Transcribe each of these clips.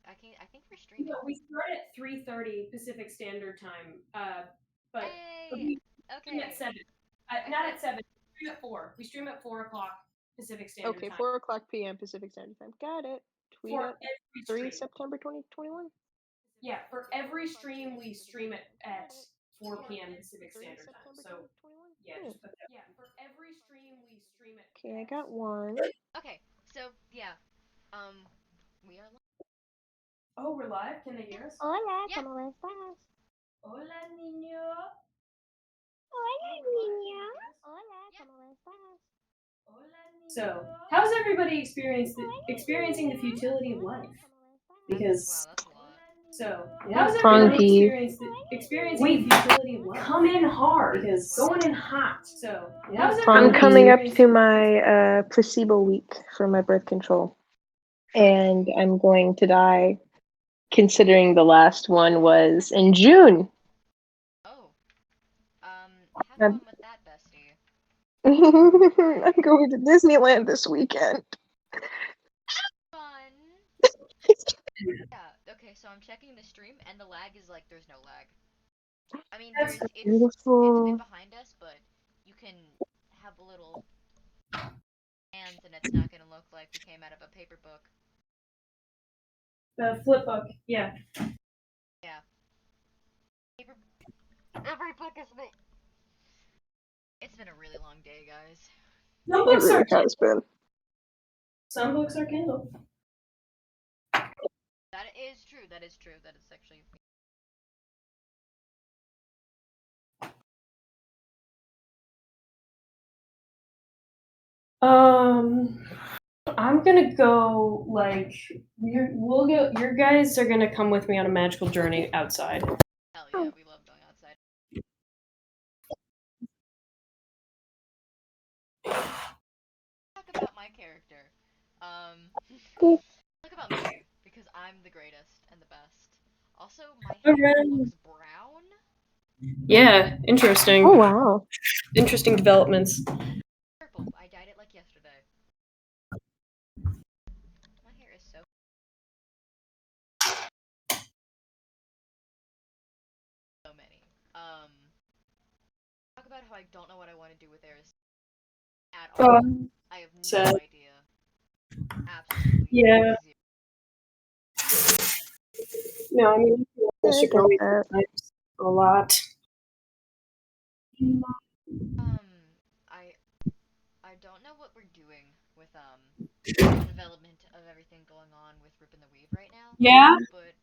I think we're streaming. No, we start at 3:30 Pacific Standard Time. But Hey! we stream Okay. at 7. I Not thought. at 7. We stream at 4. We stream at 4 o'clock Pacific Standard Okay, Time 4 o'clock p.m. Pacific Standard Time. Got it. Tweet for at every 3 stream. September 2021. Yeah, for every stream we stream it at 4 p.m. Pacific 3 Standard Time. September So 2021. yeah, just put that. Yeah, for every stream we stream it. Okay, I got one. Okay, so yeah, we are live. Oh, we're live. Can they hear us? Hola, Yeah. ¿cómo estás? Hola, niño. Hola, niña. Hola, Yeah. ¿cómo estás? So, how's everybody experiencing the futility of life? Because Wow, that's a lot. so, Yeah, how's prong everybody heave. experiencing the futility of life? Come in hard, because going in hot. So, how's I'm everybody coming up experiencing- to my placebo week for my birth control, and I'm going to die, considering the last one was in June. Oh. Have fun with that, bestie. I'm going to Disneyland this weekend. Fun. Yeah. Okay, so I'm checking the stream, and the lag is like there's no lag. I mean, That's it's a beautiful. bit behind us, but you can have a little hands, and it's not gonna look like we came out of a paper book. The flip book, yeah. Yeah. Every book is me. It's been a really long day, guys. Some It books really are has been. Some books are Kindle. That is true. That is true. That is actually. I'm gonna go like we'll go. Your guys are gonna come with me on a magical journey outside. Hell yeah, we love going outside. Talk about my character. Talk about me because I'm the greatest and the best. Also, my hair looks brown. Yeah, interesting. Oh wow. Interesting developments. Purple. I dyed it like yesterday. My hair is so. So many. Talk about how I don't know what I want to do with Eris at all. I have no sad. idea. Absolutely. Yeah. Zero. No, I mean I get that. a lot. I don't know what we're doing with the development of everything going on with Rip and the Weave right now. Yeah. But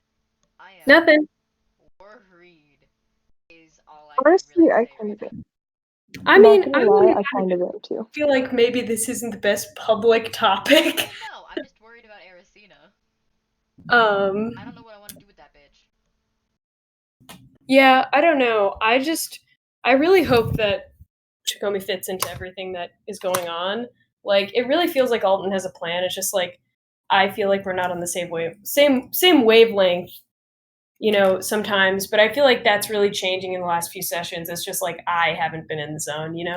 I am Nothing. worried is all I Honestly, can really I say kind right of now. am. I mean, Not gonna lie, I kind of am too. feel like maybe this isn't the best public topic. No, I'm just worried about Erisina. I don't know what I want to do with that bitch. Yeah, I don't know. I really hope that Chikomi fits into everything that is going on. Like, it really feels like Alton has a plan. It's just like I feel like we're not on the same wavelength, sometimes. But I feel like that's really changing in the last few sessions. It's just like I haven't been in the zone, Yeah.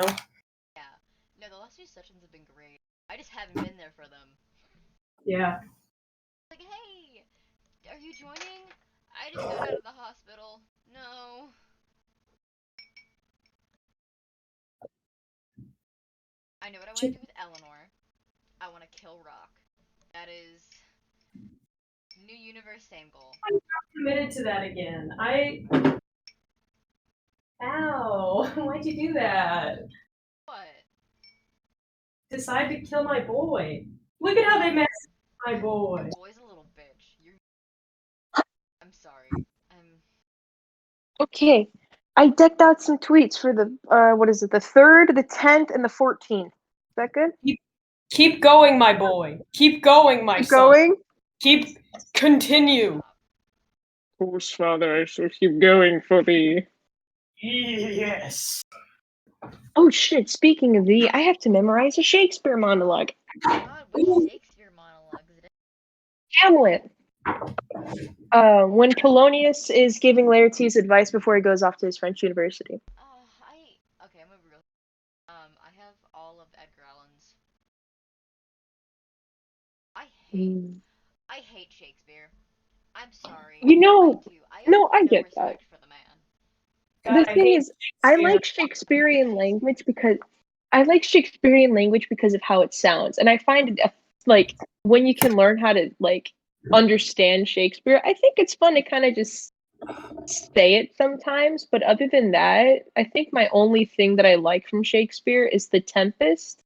No, the last few sessions have been great. I just haven't been there for them. Yeah. Like, hey, are you joining? I just got out of the hospital. No. I know what I want to do with Eleanor. I want to kill Rock. That is new universe, same goal. I'm not committed to that again. Ow! Why'd you do that? What? Decide to kill my boy. Look at how they messed up my boy. Boy's a little bitch. I'm sorry. Okay, I decked out some tweets for the what is it? The 3rd, the 10th, and the 14th. Is that good? Keep going, my boy. Keep going, my Keep son. going. Continue. Whose father, I shall keep going for thee. Yes. Oh shit! Speaking of thee, I have to memorize a Shakespeare monologue. God, what Shakespeare monologue is it? Hamlet. When Polonius is giving Laertes advice before he goes off to his French university. Okay, I'm gonna be real. I have all of Edgar Allan's. I hate Shakespeare. I'm sorry. You know, I no, I have no get that. respect for the man. God, The I thing hate is, I Shakespeare. like Shakespearean language because of how it sounds, and I find it like when you can learn how to like understand Shakespeare, I think it's fun to kind of just say it sometimes. But other than that, I think my only thing that I like from Shakespeare is The Tempest,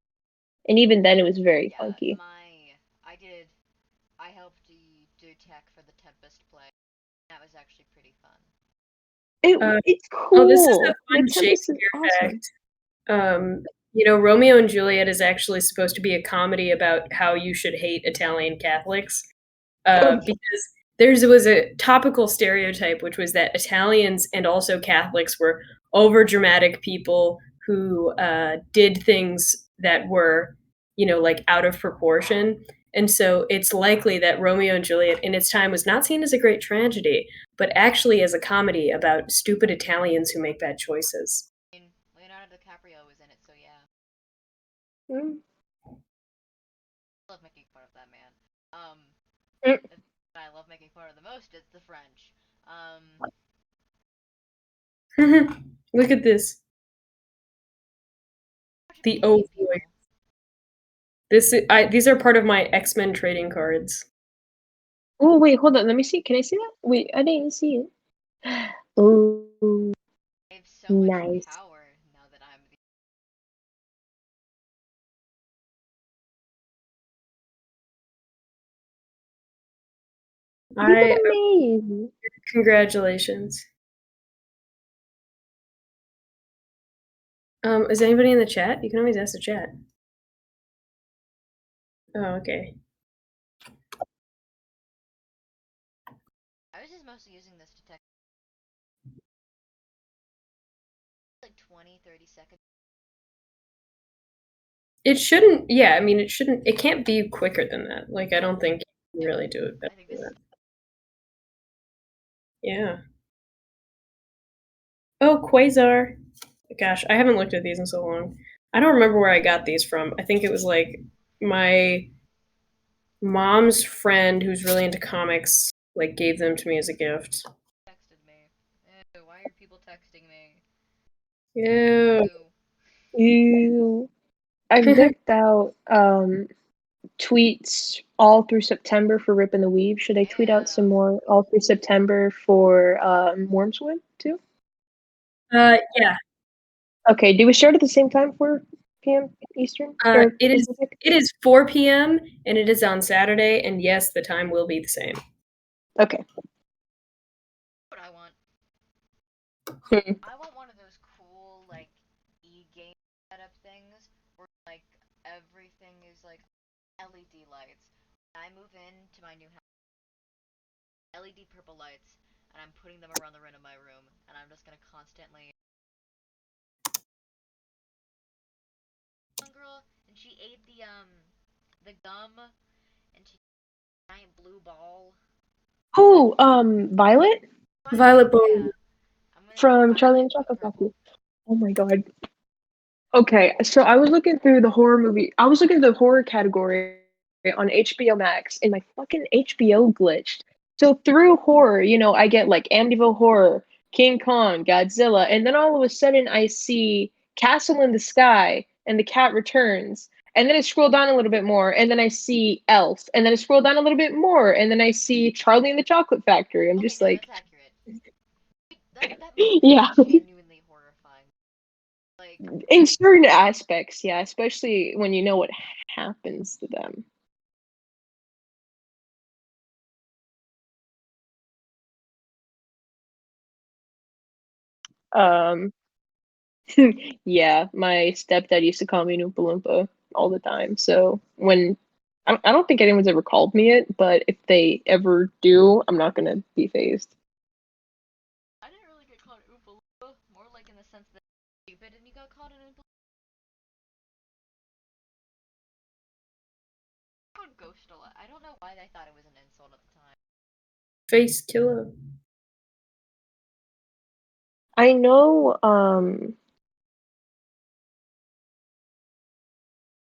and even then, it was very funky. I helped do tech for the Tempest play. That was actually pretty fun. It's Oh, this is a cool. The fun Tempest is Shakespeare awesome. fact. Romeo and Juliet is actually supposed to be a comedy about how you should hate Italian Catholics. Because there was a topical stereotype, which was that Italians and also Catholics were overdramatic people who did things that were, like out of proportion. And so it's likely that Romeo and Juliet in its time was not seen as a great tragedy, but actually as a comedy about stupid Italians who make bad choices. I mean, Leonardo DiCaprio was in it, so yeah. Mm. I love making fun of that man. Mm. I love making fun of the most is the French. Look at this. The O voice. These are part of my X-Men trading cards. Oh wait, hold on. Let me see. Can I see that? Wait, I didn't see it. Oh, I have so much nice. power now that I'm the. Amazing. Congratulations. Is anybody in the chat? You can always ask the chat. Oh, okay. I was just mostly using this to text. Like 20-30 seconds. It shouldn't. Yeah, I mean, it shouldn't. It can't be quicker than that. Like, I don't think you can really do it better I think than this. that. Yeah. Oh, Quasar. Gosh, I haven't looked at these in so long. I don't remember where I got these from. I think it was like my mom's friend who's really into comics like gave them to me as a gift. Texted me. Ew, why are people texting me? Ew. Ew. I've looked out tweets all through September for Rip and the Weave. Should I tweet out some more all through September for Wormswood too? Yeah. Okay, do we start at the same time, 4 p.m. Eastern? Or Pacific? It is 4 p.m. and it is on Saturday, and yes, the time will be the same. Okay. What I want. I want one of those cool like e-game setup things where like everything is like LED lights. When I move into my new house, LED purple lights, and I'm putting them around the rim of my room, and I'm just gonna constantly. One girl, and she ate the gum, and she ate a giant blue ball. Oh, Violet Violet Bone. Yeah, I'm gonna get from Charlie and Violet the Chocolate purple. Factory. Oh my god. Okay, so I was looking through the horror movie. I was looking at the horror category on HBO Max, and my fucking HBO glitched. So through horror, I get like Amityville Horror, King Kong, Godzilla, and then all of a sudden I see Castle in the Sky and The Cat Returns. And then I scroll down a little bit more, and then I see Elf, and then I scroll down a little bit more, and then I see Charlie and the Chocolate Factory. I'm Okay, just no, like, that's accurate. That movie yeah. is genuinely horrifying. Like, In certain aspects, yeah, especially when you know what happens to them. Um, yeah, my stepdad used to call me Oompa Loompa all the time. So when I don't think anyone's ever called me it, but if they ever do, I'm not gonna be phased. I didn't really get called Oompa Loompa, more like in the sense that you're stupid and you got called an Oompa Loompa. Ghost a lot. I don't know why they thought it was an insult at the time. Face killer. I know,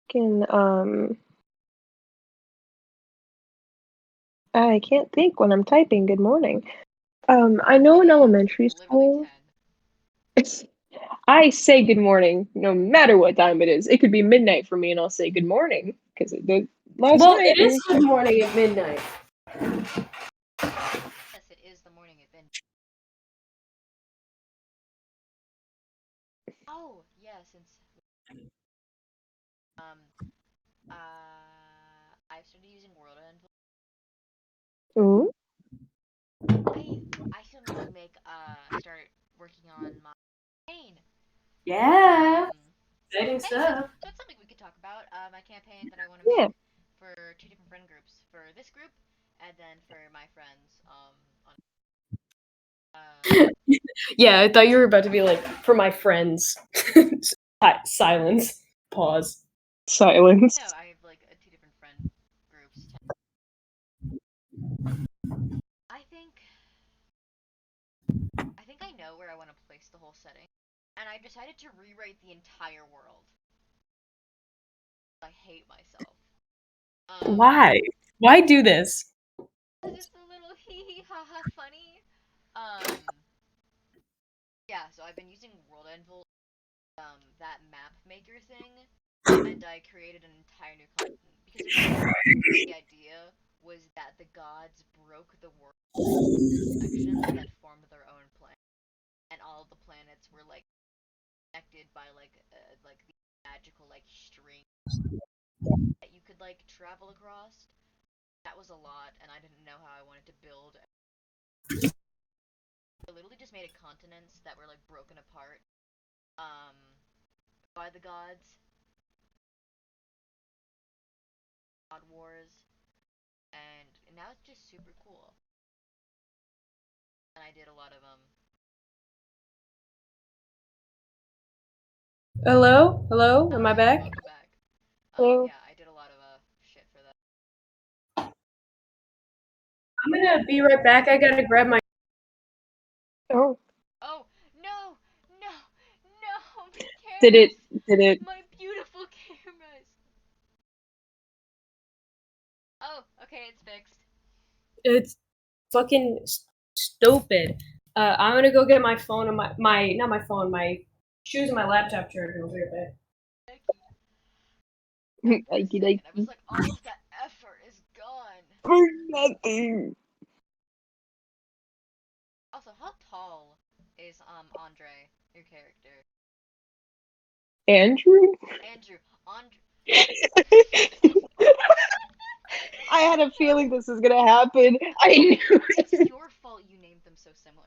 can I can't think when I'm typing. Good morning. I know in elementary Literally school, I say good morning no matter what time it is. It could be midnight for me, and I'll say good morning because it did last Well, night. it is good morning at midnight. 10. Yes, it is the morning at midnight. Oh, yeah, since um I started using World End. Ooh. I can like make start working on my campaign. Yeah, Um exciting hey, that's stuff. that's something we could talk about. My campaign that I want to Yeah. make for two different friend groups. For this group and then for my friends on Yeah, I thought you were about to be like, for my friends. Silence. Pause. Silence. no, I have like two different friend groups. I think I know where I want to place the whole setting, and I decided to rewrite the entire world. I hate myself. Um, Why? Why do this? cause it's a little hee hee ha ha funny. Um, yeah. So I've been using World Anvil, that map maker thing, and I created an entire new continent because originally the idea was that the gods broke the world sections that formed their own planet, and all of the planets were like connected by like the magical like string that you could like travel across. That was a lot, and I didn't know how I wanted to build. I literally just made a continents that were like broken apart, um, by the gods, god wars, and now it's just super cool. And I did a lot of Hello? Hello? Am I Hi, back? welcome back. Hello. Yeah, I did a lot of shit for that. I'm gonna be right back. I gotta grab my. Oh. Oh no, no, no, my Did it? cameras, Did it? my beautiful cameras. Oh, okay, it's fixed. It's fucking stupid. I'm gonna go get my phone and my not my phone, my shoes and my laptop charger. I'll be right back. Thank you. That for a Likey second, I likey. was like, all of that effort is gone. For nothing. Also, how tall is Andre, your character? Andrew? Andrew, Andre. I had a feeling this was gonna happen. I knew It's it. your fault you named them so similar.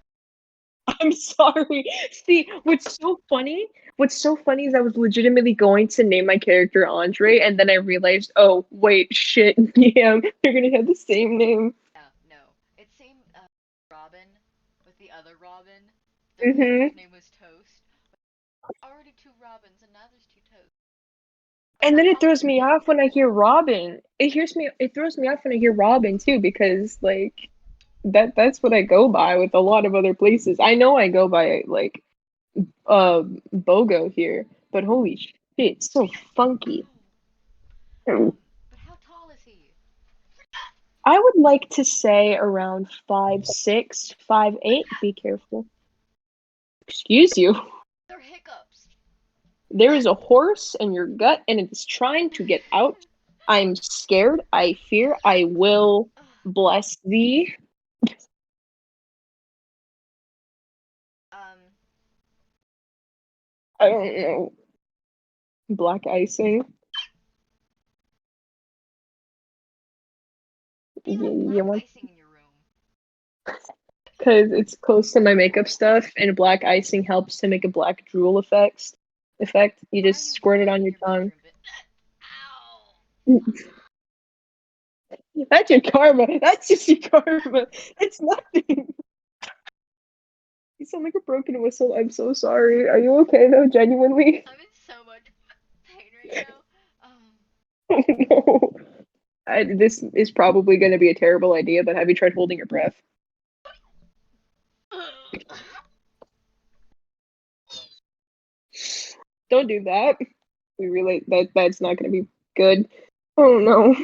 I'm sorry. See, what's so funny? What's so funny is I was legitimately going to name my character Andre, and then I realized, oh wait, shit, yeah, they're gonna have the same name. Yeah, no. It's same Robin with the other Robin. Their Hmm. character's name was Toast. Already two Robins, and now there's two Toasts. And How then it tall is throws your me off when I hear Robin. It throws me off when I hear Robin too, because like that's what I go by with a lot of other places. I know I go by like Bogo here, but holy shit, it's so funky. but how tall is he? I would like to say around 5'6", 5'8". Be careful. Excuse you. They're hiccups. There is a horse in your gut and it is trying to get out. I'm scared. I fear. I will bless thee. um, I don't know. Black icing. you have You black want icing in your room. because it's close to my makeup stuff, and black icing helps to make a black drool effect. You Why are just you squirt it drooling on in your your tongue. bedroom? But ow! That's your karma. That's just your karma. It's nothing. You sound like a broken whistle. I'm so sorry. Are you okay though? Genuinely? I'm in so much pain right now. Oh no. This is probably going to be a terrible idea, but have you tried holding your breath? Don't do that. We really that's not going to be good. Oh no.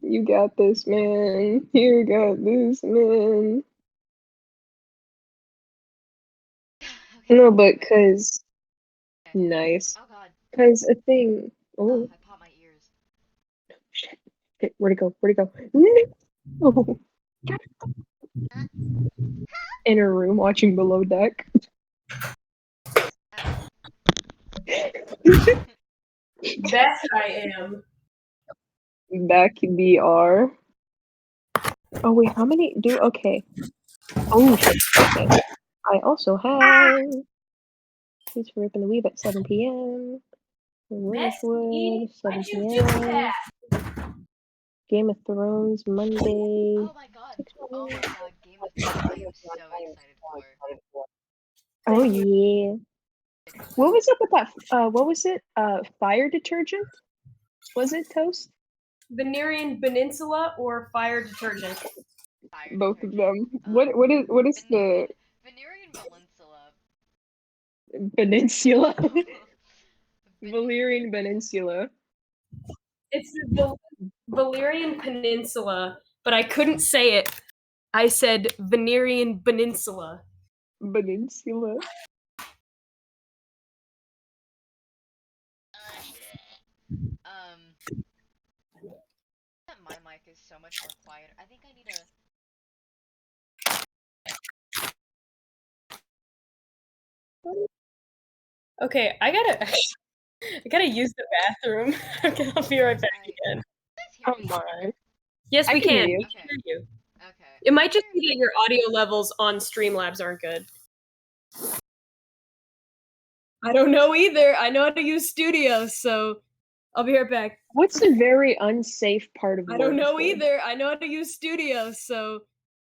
You got this, man. You got this, man. Okay, No, but okay. cause Okay. nice. Oh god. Cause a thing. Oh, Oh I popped my ears. shit. Shit, where'd it go? Where'd it go? No. Huh? In her room watching Below Deck. Oh. That I am. Back VR. Oh wait, how many do okay. Oh shit. Okay. I also have Please for Ripping the Weave at 7 p.m. Bestie, Winterwood, why'd 7 you do p.m. that? Game of Thrones, Monday. Oh my god. 6 Oh my god. Game of Thrones. I am so excited for. Oh Thank you. yeah. What was up with that? What was it? Fire detergent? Was it Toast? Venerian Peninsula or fire detergent? Fire Both of detergent. them. What is the Venerian Peninsula. peninsula? Vener- Valyrian Peninsula. It's the Valyrian Peninsula, but I couldn't say it. I said Venerian Peninsula. Peninsula. um. My mic is so much more quiet. I think I need a. Okay, I gotta use the bathroom. Okay, I'll be right back Alright. again. You guys hear Oh me? my. Yes, I we can hear can. you. We can Okay. hear you. Okay. It I'm might just here. be that your audio levels on Streamlabs aren't good. I don't know either. I know how to use Studio, so I'll be right back. What's the very unsafe part of I don't know Wordford? either. I know how to use Studio, so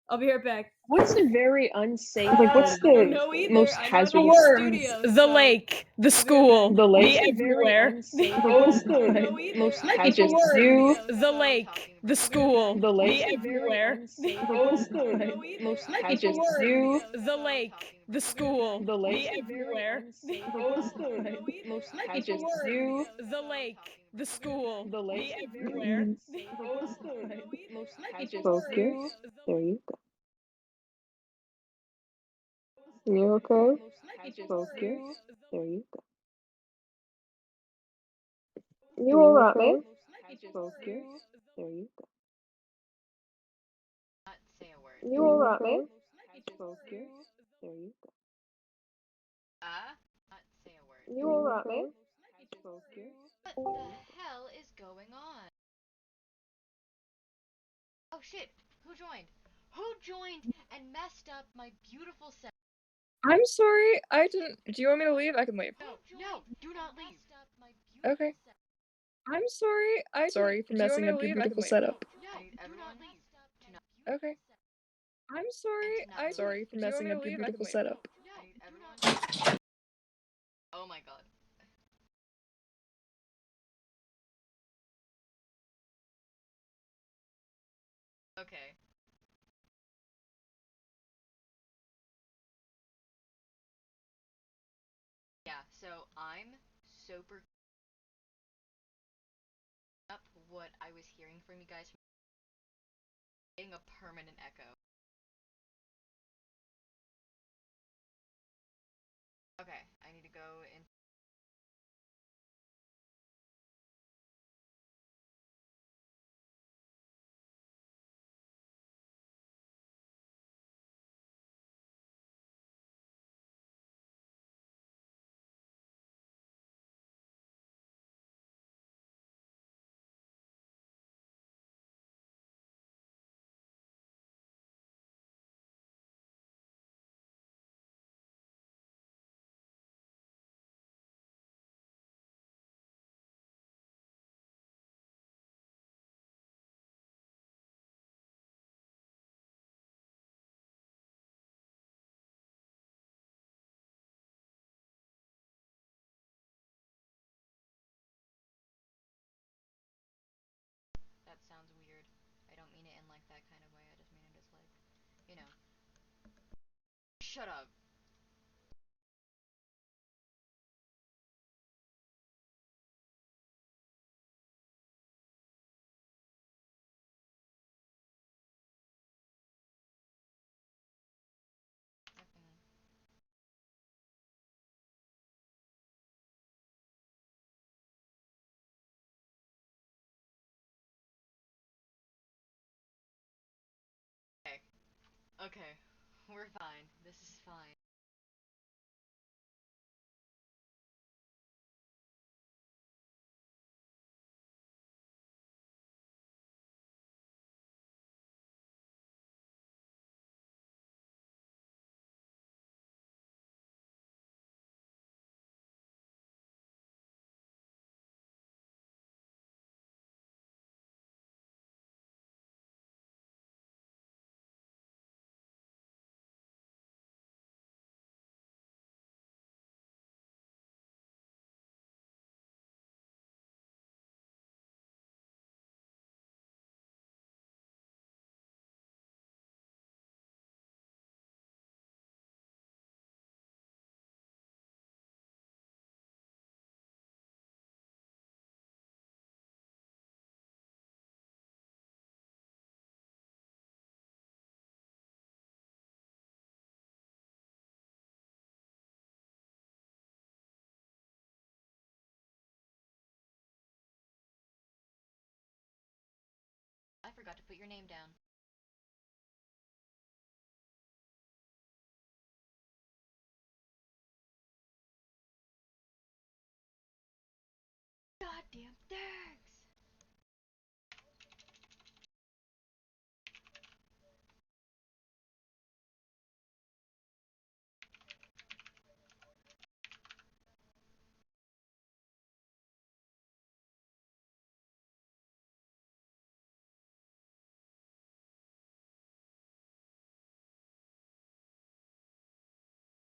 I'll be right back. What's the very unsafe Like, part what's of the I don't Wordford? know either. Most I know how to hazardous. use Studio, the so lake, the school, The lake. the everywhere. Like, what's I don't the know either. most I know how to hazardous? use Zoo? Studio, the lake, the school, The lake. the everywhere. Like, what's the most hazardous? Zoo? The lake, the school, The lake. the everywhere. Like, what's the most hazardous? Zoo? The lake, the school, The lake. the everywhere. Like, what's the most hazardous? Focus. Zoo? There you go. You okay? Focus. There you go. You alright, man? Focus. There you go. Not say a word. You alright, man? Focus. There you go. Not say a word. You alright, man? Focus. What the hell is going on? Oh shit! Who joined? Who joined and messed up my beautiful set? I'm sorry, I didn't. Do you want me to leave? I can leave. No, do not leave. Okay. I'm sorry, sorry for messing up your beautiful setup. I need everyone to not. Okay. I'm sorry, sorry for messing up your beautiful setup. I need everyone. Oh my god. Okay. Yeah, so I'm super up what I was hearing from you guys being a permanent echo. Okay, I need to go in. That sounds weird. I don't mean it in like that kind of way. I just mean it as like, you know. Shut up. Okay, we're fine. This is fine. I forgot to put your name down. Goddamn thanks!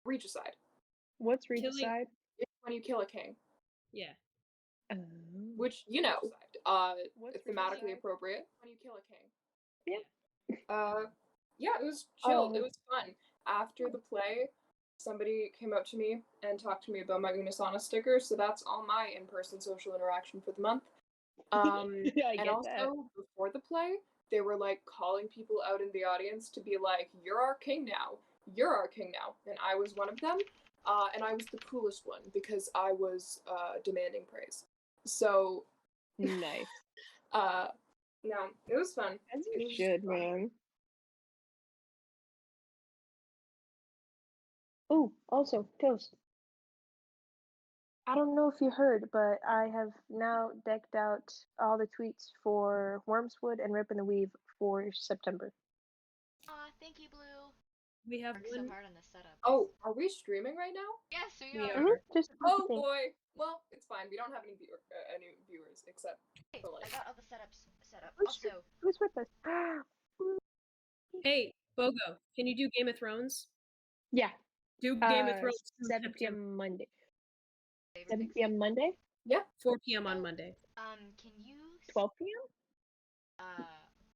Regicide. What's Killing- regicide? It's when you kill a king. Yeah. Which, you know, What's thematically regicide? appropriate. When you kill a king. Yeah. Yeah, it was chill. It Oh. was fun. After the play, somebody came up to me and talked to me about my Unisana sticker, so that's all my in-person social interaction for the month. I And get also, that. before the play, they were like calling people out in the audience to be like, "You're our king now. You're our king now," and I was one of them. And I was the coolest one because I was demanding praise. So, Nice. no, it was fun. As It you was should, fun. man. Oh, also, Toast. I don't know if you heard, but I have now decked out all the tweets for Wormswood and Rip and the Weave for September. Aw, thank you, Blue. We have Worked so one. hard on the setup. Oh, are we streaming right now? Yes, we We are. are. Just Oh thing. boy. Well, it's fine. We don't have any viewers except Hey, for like. I got all the setups set up. Who's, Also, who's with us? Hey, Bogo, can you do Game of Thrones? Yeah. Do Game of Thrones through 7 September. p.m. Monday. favorite 7 Pixie. p.m. Monday? 4 p.m. on No. Monday. Can you 12 p.m.?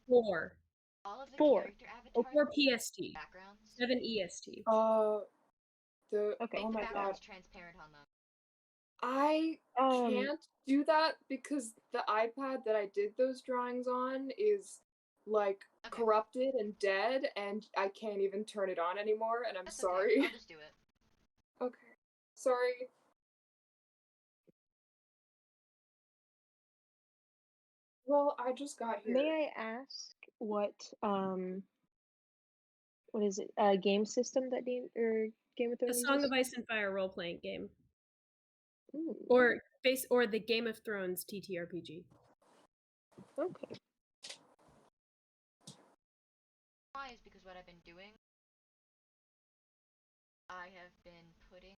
4. all of the 4. character Oh, avatars 4 PST. backgrounds? 7 EST. The Okay. Make oh the my god, backgrounds transparent on them. I can't do that because the iPad that I did those drawings on is like Okay. corrupted and dead, and I can't even turn it on anymore. And I'm That's sorry. okay. I'll just do it. Okay, sorry. Well, I just got here. May I ask what is it? Game system that Game of The Thrones Song uses? of Ice and Fire role playing game. Ooh, Or the Game of Thrones TTRPG. okay. Why is because what I've been doing, I have been putting.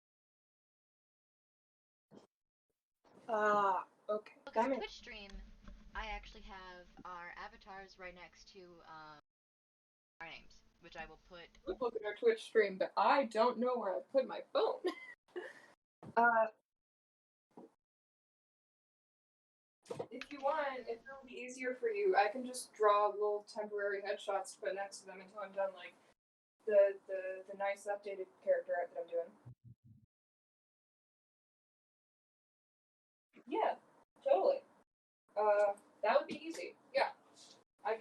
Okay. Because Twitch stream, I actually have our avatars right next to our names, which I will put. Look at our Twitch stream, but I don't know where I put my phone. If you want, if it'll be easier for you, I can just draw little temporary headshots to put next to them until I'm done, like the nice updated character art that I'm doing. Yeah, totally. That would be easy. Yeah, I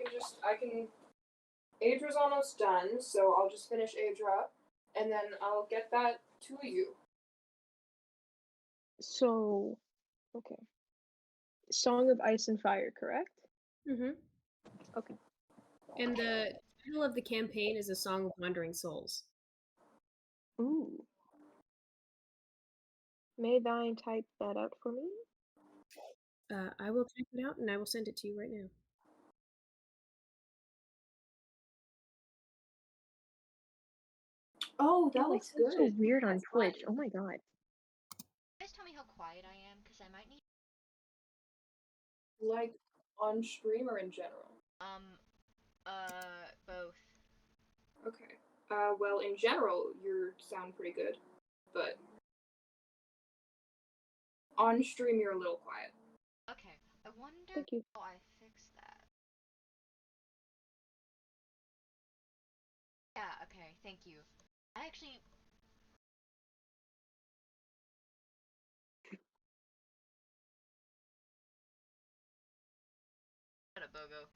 can. Adra's almost done, so I'll just finish Adra, and then I'll get that to you. So, okay. Song of Ice and Fire, correct? Mm-hmm. Okay. And the title of the campaign is A Song of Wandering Souls. Ooh. May thine type that out for me? I will check it out and I will send it to you right now. Oh, that Ew, I looks sound good. so weird on That's Twitch. fun. Oh my god. Guys, tell me how quiet I am, because I might need. Like on stream or in general? Both. Okay. Well, in general, you sound pretty good, but on stream you're a little quiet. Okay, I wonder Thank you. how I fix that. Yeah, okay, thank you. I actually. Shut up, Bogo.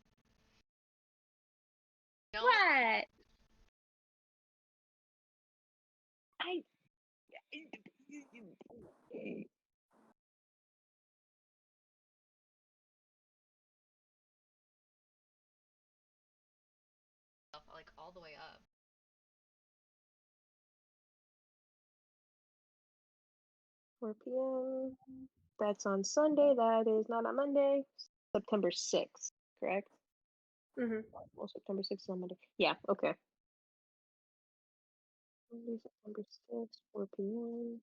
Don't. What? Like, all the way up. 4 p.m. That's on Sunday. That is not on Monday. September 6th, correct? Mm-hmm. Well, September 6th is on Monday. Yeah, okay. Monday, September 6th, 4 p.m.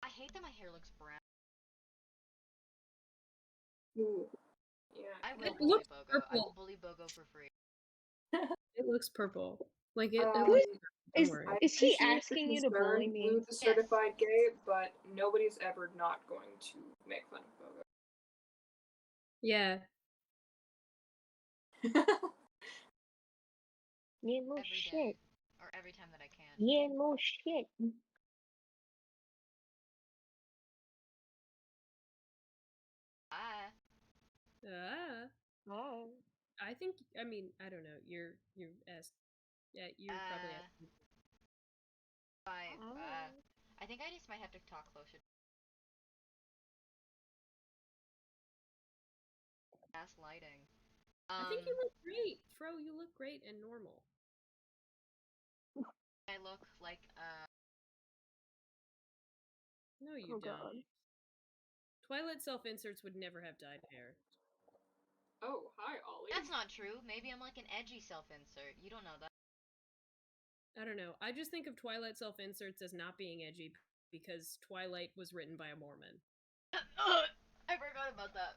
I hate that my hair looks brown. Ooh. Yeah. I will It bully looks Bogo. I will purple. bully Bogo for free. It looks purple. Like it Um, looks don't Is worry. I is he appreciate the asking you to bully concern, me? Blue the certified gay, but nobody's ever not going to make fun Yeah. of Bogo. Yeah, no Every shit. day. Or every time that I can. Yeah, no shit. Ah. Oh. I think I mean, I don't know. You're asked. Yeah, you're probably asked. Five. Oh. I think I just might have to talk closer. Ass lighting. I think you look great. Fro, you look great and normal. I look like, No, you Oh don't. god. Twilight self-inserts would never have dyed hair. Oh, hi, Olly. That's not true. Maybe I'm like an edgy self-insert. You don't know that. I don't know. I just think of Twilight self-inserts as not being edgy because Twilight was written by a Mormon. I forgot about that.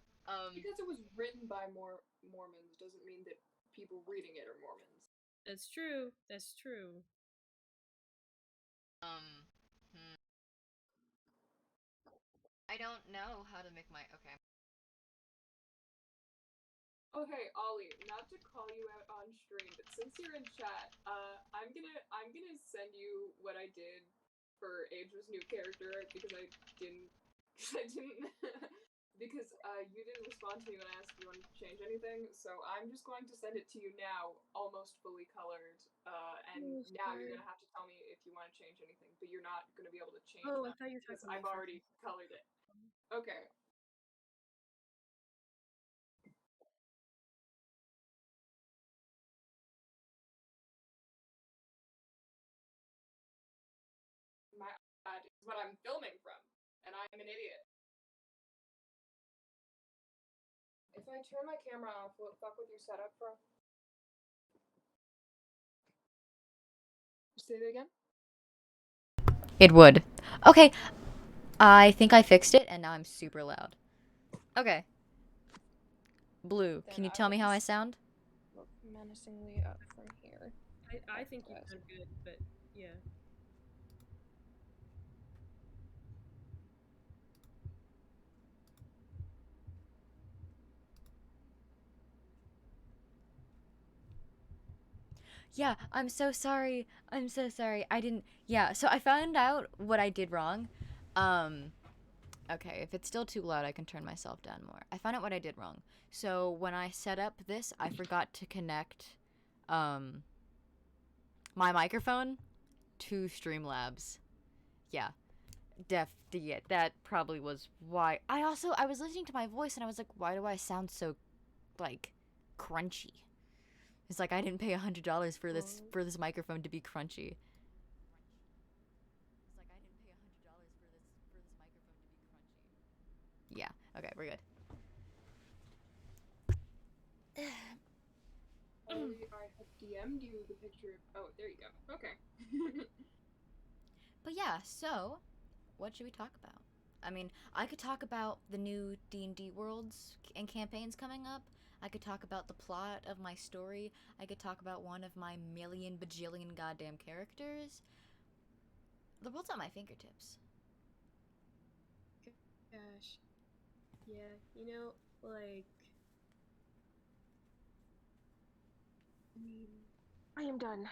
Because it was written by Mormons doesn't mean that people reading it are Mormons. That's true. That's true. Hmm. I don't know how to make my. Okay. Okay, Olly, not to call you out on stream, but since you're in chat, I'm gonna send you what I did for Adra's new character because I didn't because you didn't respond to me when I asked if you wanted to change anything. So I'm just going to send it to you now, almost fully colored. And Oh, now you're sorry. gonna have to tell me if you want to change anything, but you're not gonna be able to change Oh, I them thought you were because talking I've about already colored it. Okay. My iPad is what I'm filming from, and I'm an idiot. If I turn my camera off, will it fuck with your setup, bro? Say it again? It would. Okay. I think I fixed it, and now I'm super loud. Okay. Blue, Then can you I tell will me how I just sound? look menacingly up from here. I think you sound good, but yeah. Yeah, I'm so sorry. I'm so sorry. I didn't. Yeah, so I found out what I did wrong. Okay, if it's still too loud, I can turn myself down more. I found out what I did wrong. So when I set up this, I forgot to connect my microphone to Streamlabs. Yeah. Yeah, that probably was why. I was listening to my voice and I was like, why do I sound so like crunchy? It's like, I didn't pay $100 for this Oh. for this microphone to be crunchy. Yeah. Okay, we're good. Olly, I have DM'd you the picture. Oh, there you go. Okay. But yeah, so what should we talk about? I mean, I could talk about the new D&D worlds and campaigns coming up. I could talk about the plot of my story. I could talk about one of my million bajillion goddamn characters. The world's at my fingertips. Gosh. Yeah, you know, like, I mean, I am done.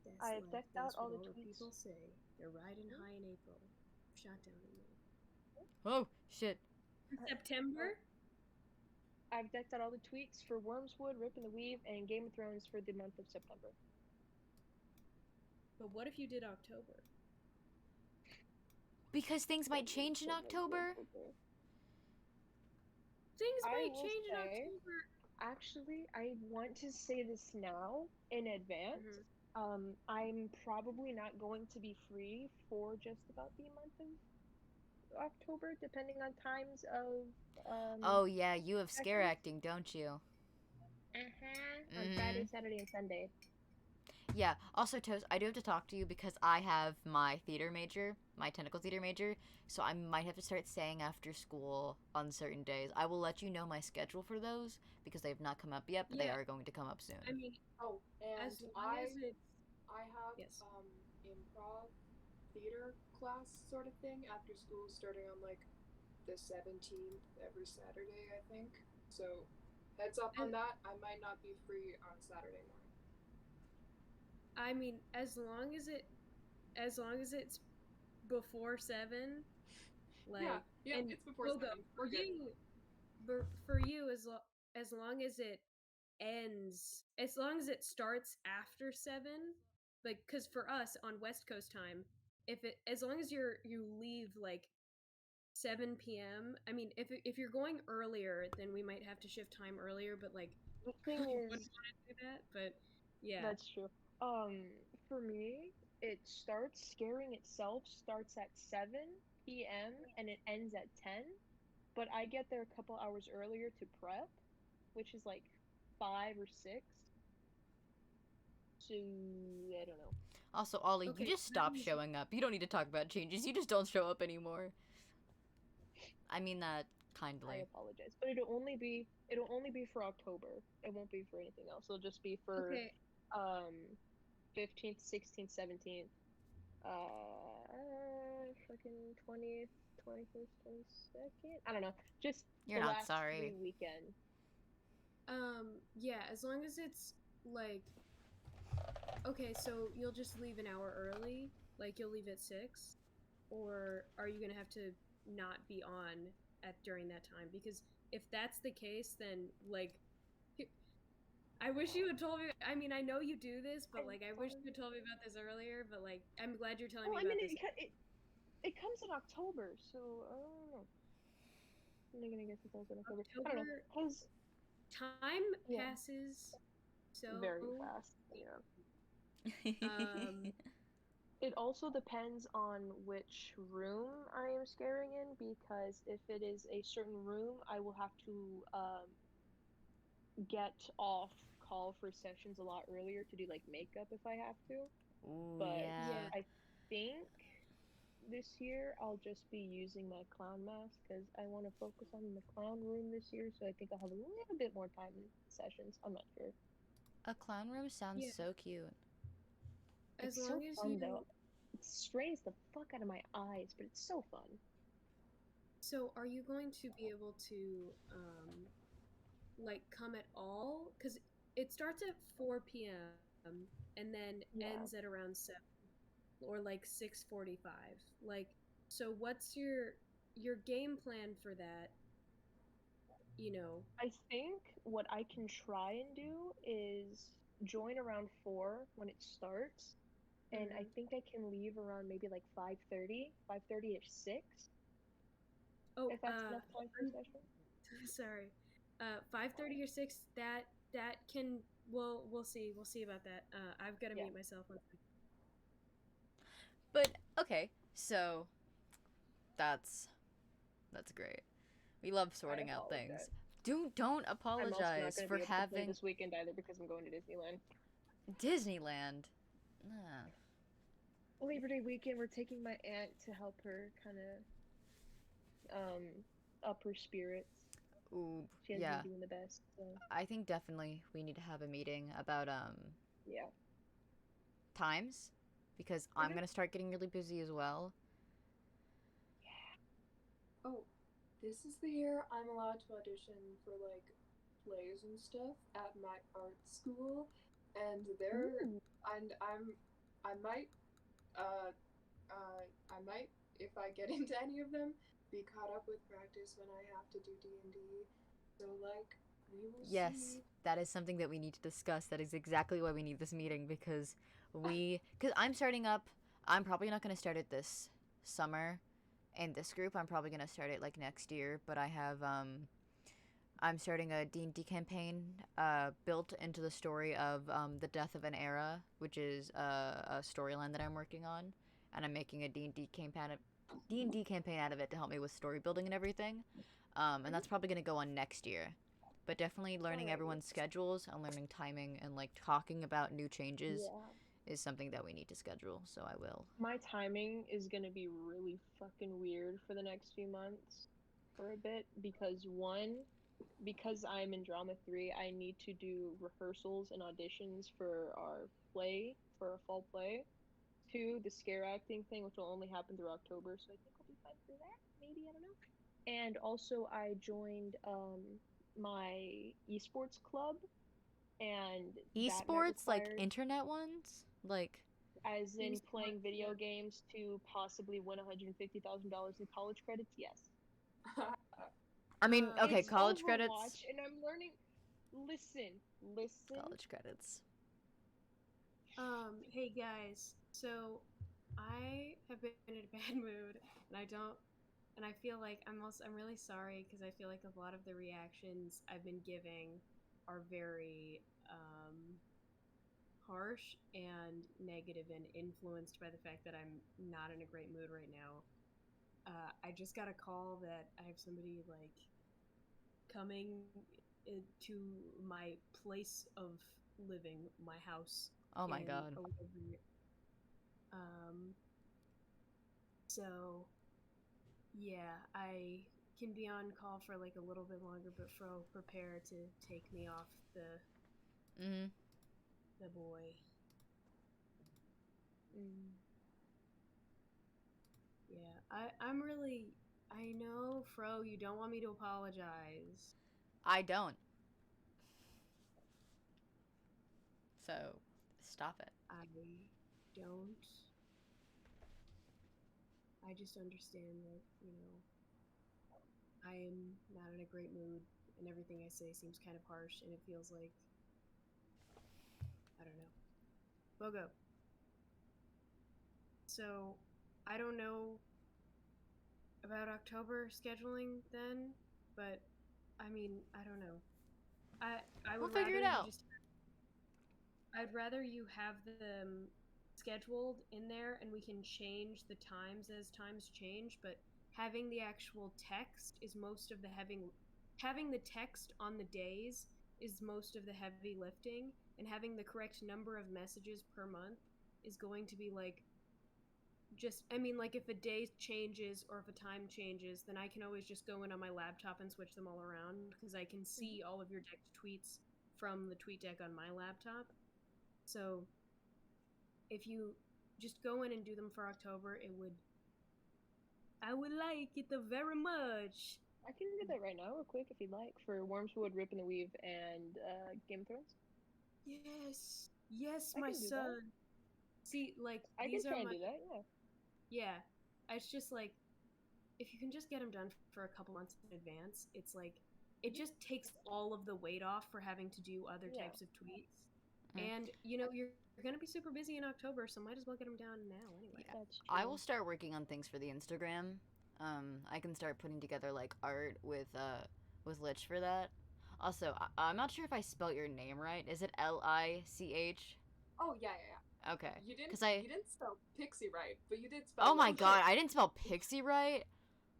that's I have life. decked out That's all what the all the tweets. people say. They're riding high in April. Shot down in May. Oh, shit. September? I've decked out all the tweets for Wormswood, Rip and the Weave, and Game of Thrones for the month of September. But what if you did October? Because things might change in October. Things I might will change in say- October. Actually, I want to say this now in advance. I'm probably not going to be free for just about the month of October, depending on times of. Oh yeah, you have scare sessions. acting, don't you? On Friday, Saturday, and Sunday. Yeah. Also, Toast, I do have to talk to you because I have my theater major, my technical theater major, so I might have to start staying after school on certain days. I will let you know my schedule for those because they have not come up yet, but they Yeah. are going to come up soon. I mean, Oh, and as long as it's I have Yes. improv theater class sort of thing after school starting on like the 17th every Saturday, I think. So heads up on that. I might not be free on Saturday morning. I mean, as long as it's before 7, like Yeah, and it's before Bogo, 7. We're good. For you, as long as it ends, as long as it starts after 7, like, because for us on West Coast time, as long as you leave like 7 p.m. I mean, if you're going earlier, then we might have to shift time earlier, but like The I thing wouldn't is, want to do that. But yeah, that's true. For me, it starts scaring itself starts at 7 p.m. and it ends at 10. But I get there a couple hours earlier to prep, which is like 5 or 6. So I don't know. Also, Ollie, Okay, you just that stop means- showing up. You don't need to talk about changes. You just don't show up anymore. I mean that I kindly. apologize, but it'll only be for October. It won't be for anything else. It'll just be for okay. 15th, 16th, 17th, fucking 20th, 21st, 22nd. I don't know. Just You're the not last sorry. 3 weekend. Yeah, as long as it's like, okay, so you'll just leave an hour early, like you'll leave at 6, or are you gonna have to not be on during that time? Because if that's the case, then like, I wish you had told me. I mean, I know you do this, but like, I wish you had told me about this earlier. But like, I'm glad you're telling Well, me I about mean, this. it comes in October, so I don't know. I'm gonna guess it comes in October. I don't know, October, cause time Yeah. passes so very fast. Yeah. Um, It also depends on which room I am scaring in, because if it is a certain room, I will have to get off call for sessions a lot earlier to do like makeup if I have to. Ooh, But yeah. I think this year I'll just be using my clown mask because I want to focus on the clown room this year, so I think I'll have a little bit more time in sessions. I'm not sure. A clown room sounds Yeah. so cute. as It's long so as fun you. though. It strains the fuck out of my eyes, but it's so fun. So, are you going to be able to, like, come at all? Because it starts at 4 p.m. and then Yeah. ends at around 7 or like 6:45. Like, so what's your game plan for that? You know, I think what I can try and do is join around 4 when it starts, and I think I can leave around maybe like 5:30, 5:30ish 6, oh, if that's enough time for a session. sorry, 5:30 or 6. That that can we'll see about that. I've got to Yeah. mute myself. But okay, so that's great. We love sorting out things. Don't I'm also not apologize going to for be able to play having this weekend either because I'm going to Disneyland. Disneyland. Nah. Labor Day weekend, we're taking my aunt to help her kind of up her spirits. Ooh, She hasn't yeah. been doing the best, so I think definitely we need to have a meeting about yeah. times, because I'm gonna start getting really busy as well. Oh, this is the year I'm allowed to audition for like plays and stuff at my art school, and Ooh. I might I might, if I get into any of them, be caught up with practice when I have to do D&D. So like, we will Yes, see. that is something that we need to discuss. That is exactly why we need this meeting, because I'm starting up. I'm probably not going to start it this summer in this group. I'm probably going to start it like next year, but I have I'm starting a D&D campaign built into the story of the death of an era, which is a storyline that I'm working on, and I'm making a D&D campaign out of it to help me with story building and everything. And that's probably going to go on next year. But definitely learning everyone's schedules and learning timing and like talking about new changes is something that we need to schedule, so I will. My timing is gonna be really fucking weird for the next few months for a bit because because I'm in drama 3, I need to do rehearsals and auditions for our fall play. 2, the scare acting thing, which will only happen through October, so I think I'll be fine for that. Maybe, I don't know. And also I joined my esports club, and that might Esports, like require, internet ones? Like, as in playing video games to possibly win $150,000 in college credits. Yes. I mean, okay, It's college Overwatch, credits. and I'm learning. Listen. College credits. Hey guys, so I have been in a bad mood, and I feel like I'm really sorry because I feel like a lot of the reactions I've been giving are very harsh and negative and influenced by the fact that I'm not in a great mood right now. I just got a call that I have somebody like coming to my place of living, my house. Oh my god. So yeah, I can be on call for like a little bit longer, but Fro, prepare to take me off the boy. Yeah, I'm really. I know, Fro, you don't want me to apologize. I don't. So, stop it. I don't. I just understand that, I am not in a great mood, and everything I say seems kind of harsh, and it feels like, I don't know. Bogo. So, I don't know about October scheduling then, but I mean, I don't know. I We'll would figure rather it you out. I'd rather you have them scheduled in there and we can change the times as times change, but having the actual text is most of the having the text on the days is most of the heavy lifting, and having the correct number of messages per month is going to be like like if a day changes or if a time changes, then I can always just go in on my laptop and switch them all around because I can see all of your decked tweets from the tweet deck on my laptop. So if you just go in and do them for October, I would like it very much. I can do that right now, real quick, if you'd like, for Wormswood, Rip and the Weave, and Game of Thrones. Yes, I my can do son. that. See, like I these can try are and my do that. Yeah. It's just like if you can just get them done for a couple months in advance, it's like it just takes all of the weight off for having to do other types of tweets. And you're going to be super busy in October, so might as well get them down now anyway. Yeah. That's true. I will start working on things for the Instagram. I can start putting together like art with Lich for that. Also, I'm not sure if I spelt your name right. Is it Lich? Oh yeah. Okay. You didn't. 'Cause I- You didn't spell Pixie right, but you did spell. Oh my Lich. god, I didn't spell Pixie right.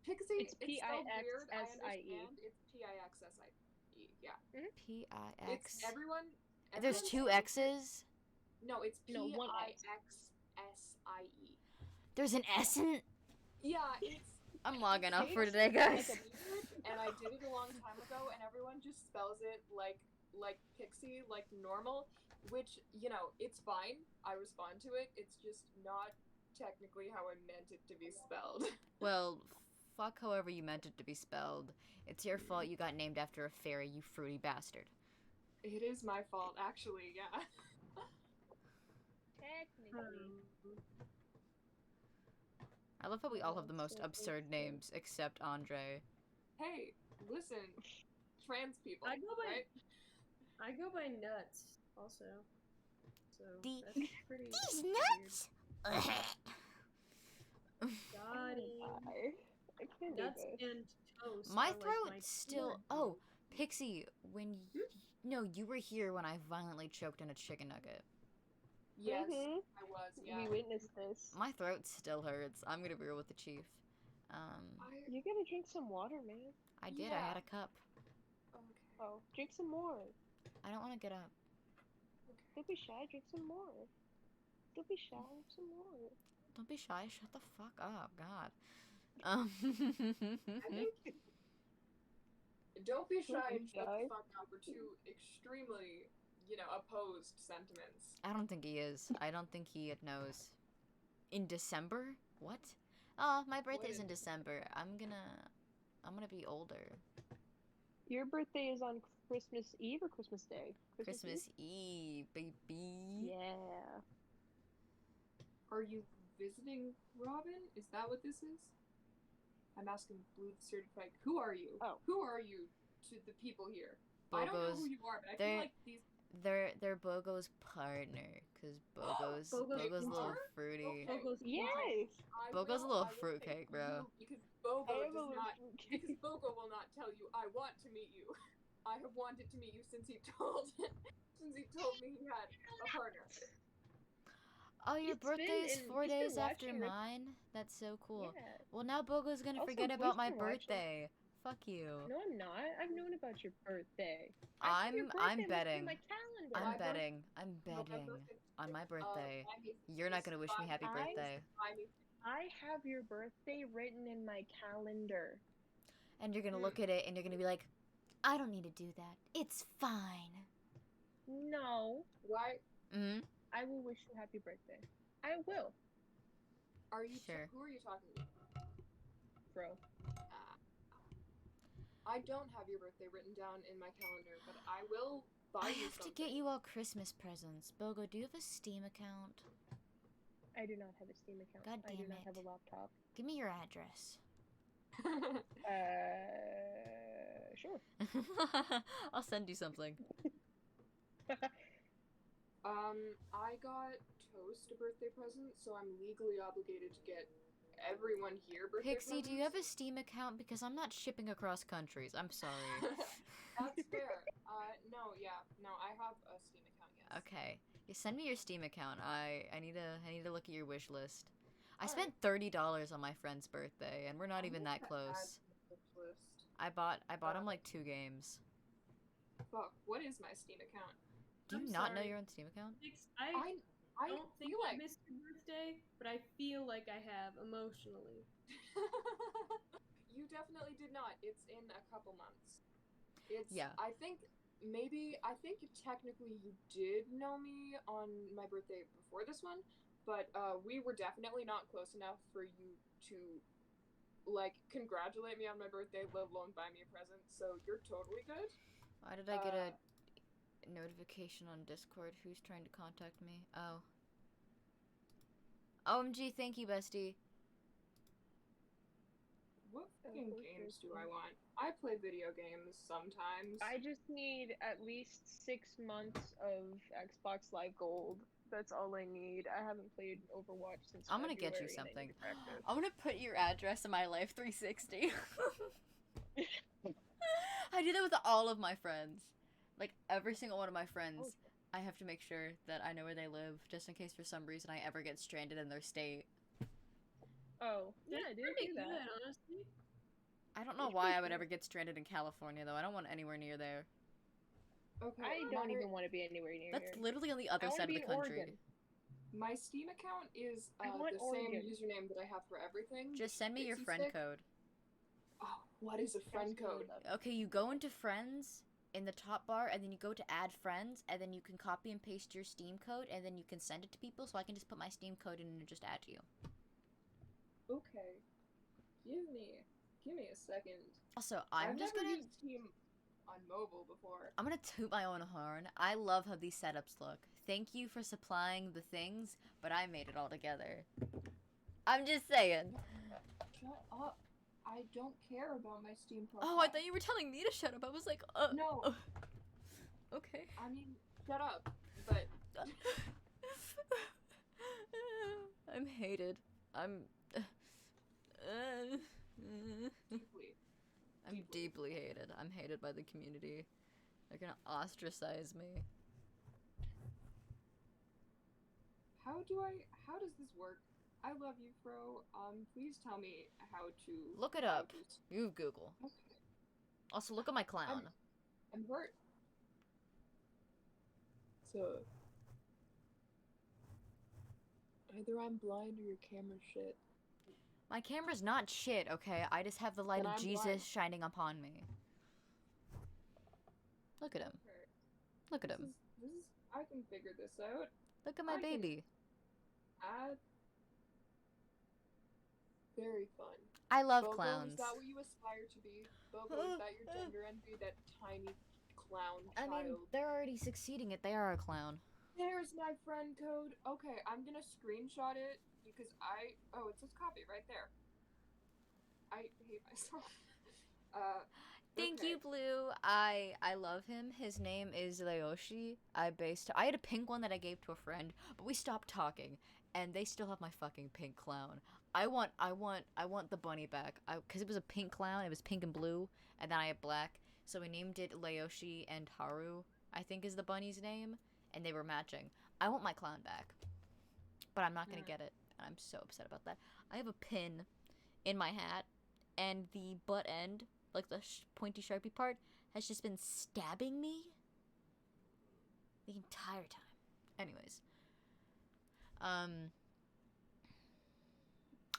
Pixie. It's It's spelled weird. I P-I-X-S-I-E. understand. It's Pixsie. Yeah. P-I-X. It's everyone. There's everyone two spells it- X's? No, it's No, one X. Pixsie. There's an S in... Yeah, it's. I'm logging off It's for today, guys. weird, and I did it a long time ago, and everyone just spells it like Pixie, like normal, which, you know, it's fine. I respond to it. It's just not technically how I meant it to be spelled. Well, fuck however you meant it to be spelled. It's your fault you got named after a fairy, you fruity bastard. It is my fault, actually, yeah. Technically. I love how we all have the most absurd names, except Andre. Hey, listen, trans people, I go by- right? I go by nuts also. So The- that's pretty These weird. nuts? God, I can't do nuts this. and toast. My are, like, throat my still... favorite Oh, food. Pixie, when... No, you were here when I violently choked on a chicken nugget. Yes, Mhm. I was, yeah. We witnessed this. My throat still hurts. I'm gonna be real with the chief. You gotta drink some water, man. I did. I Yeah. had a cup. Okay. Oh, drink some more. I don't want to get up. Don't be shy, drink some more. Don't be shy, drink some more. Don't be shy. Shut the fuck up. God. I think don't be shy Don't be and shut shy. the fuck up are two extremely, you know, opposed sentiments. I don't think he is. I don't think he knows. In December? What? Oh, my birthday's in December. I'm gonna be older. Your birthday is on Christmas Eve or Christmas Day? Christmas Eve, baby. Yeah. Are you visiting Robin? Is that what this is? I'm asking Blue the Certified. Who are you? Oh. Who are you to the people here? I don't know Bogo's. who you are, but I they're- feel like these. They're Bogo's partner, cause Bogo's Bogo's a little are? fruity. Okay. Bogo's Yes! Bogo's a I little will say fruitcake, bro. you, because Bogo I am a does little not. fruitcake. Because Bogo will not tell you, I want to meet you. I have wanted to meet you since he told me he had a partner. Oh, your It's been birthday is in- 4 he's been days after watching Rick- mine? That's so cool. Yeah. Well, now Bogo's gonna Also, forget Boy's about my been watching. birthday. Fuck you. No, I'm not. I've known about your birthday. I have your I'm birthday listed betting. in my calendar. I'm My birth- betting. I'm No, my betting birthday- on my birthday. buy me- You're not gonna wish me happy I- birthday. buy me- I have your birthday written in my calendar. And you're gonna look at it and you're gonna be like, I don't need to do that. It's fine. No. Why Mm-hmm. I will wish you happy birthday. I will, are you? Sure. Who are you talking to? bro. I don't have your birthday written down in my calendar, but I will buy I you have to something. get you all Christmas presents. Bogo, do you have a Steam account? I do not have a Steam account. God I do damn not have a it. laptop. Give me your address. Sure. I'll send you something. I got Toast a birthday present, so I'm legally obligated to get everyone here birthday Pixie, do you have a presents. Steam account? Because I'm not shipping across countries. I'm sorry. That's fair. No, I have a Steam account, yes. Okay. You send me your Steam account. I need to look at your wish list. I Alright. spent $30 on my friend's birthday, and we're not I'm even gonna that add close. to the wish list. I bought him like 2 games. Fuck, what is my Steam account? Do you I'm not know sorry. your own Steam account? I I don't think feel I like missed your birthday, but I feel like I have emotionally. you definitely did not. It's in a couple months. It's Yeah. I think technically you did know me on my birthday before this one, but we were definitely not close enough for you to like congratulate me on my birthday, let alone buy me a present. So you're totally good. Why did I get a notification on Discord? Who's trying to contact me? Oh. OMG, thank you, bestie. What fucking games do I want? I play video games sometimes. I just need at least 6 months of Xbox Live Gold. That's all I need. I haven't played Overwatch since I'm gonna get you February, and I need something. to practice. I'm gonna put your address in my Life 360. I do that with all of my friends. Like, every single one of my friends, I have to make sure that I know where they live, just in case for some reason I ever get stranded in their state. Oh, yeah, dude, do that. honestly. I don't know why I would ever get stranded in California, though. I don't want anywhere near there. Okay, I don't even want to be anywhere near That's here. literally on the I other want side to of be the in country. Oregon. my Steam account is I want the same Oregon. username that I have for everything. Just send me your Pixie friend stick. code. Oh, what is a friend code? Okay, you go into friends in the top bar, and then you go to add friends, and then you can copy and paste your Steam code, and then you can send it to people, so I can just put my Steam code in and just add you. Okay. Give me a second. Also, I've never used Steam on mobile before. I'm gonna toot my own horn. I love how these setups look. Thank you for supplying the things, but I made it all together. I'm just saying. Shut up. I don't care about my Steam profile. Oh, I thought you were telling me to shut up. I was like, No. Okay. I mean, shut up. But I'm hated. I'm deeply. I'm deeply hated. I'm hated by the community. They're gonna ostracize me. How does this work? I love you, Fro. Please tell me how to Look it how up. to- You Google. Okay. Also, look at my clown. I'm hurt. So either I'm blind or your camera's shit. My camera's not shit, okay? I just have the light Then of I'm Jesus blind. shining upon me. Look at him. Okay. Look at him. This is I can figure this out. Look at my I can- baby. Add. Very fun. I love Bogo, clowns. is that what you aspire to be? Bogo, is that your gender envy? That tiny clown I child? mean, they're already succeeding it. They are a clown. There's my friend code. Okay, I'm gonna screenshot it because oh, it says copy right there. I hate myself. Thank Okay. you, Blue. I love him. His name is Leoshi. I had a pink one that I gave to a friend, but we stopped talking, and they still have my fucking pink clown. I want the bunny back. Cause it was a pink clown. It was pink and blue, and then I had black. So we named it Leoshi and Haru, I think is the bunny's name, and they were matching. I want my clown back, but I'm not gonna get it. And I'm so upset about that. I have a pin in my hat, and the butt end, like the pointy sharpie part, has just been stabbing me the entire time. Anyways,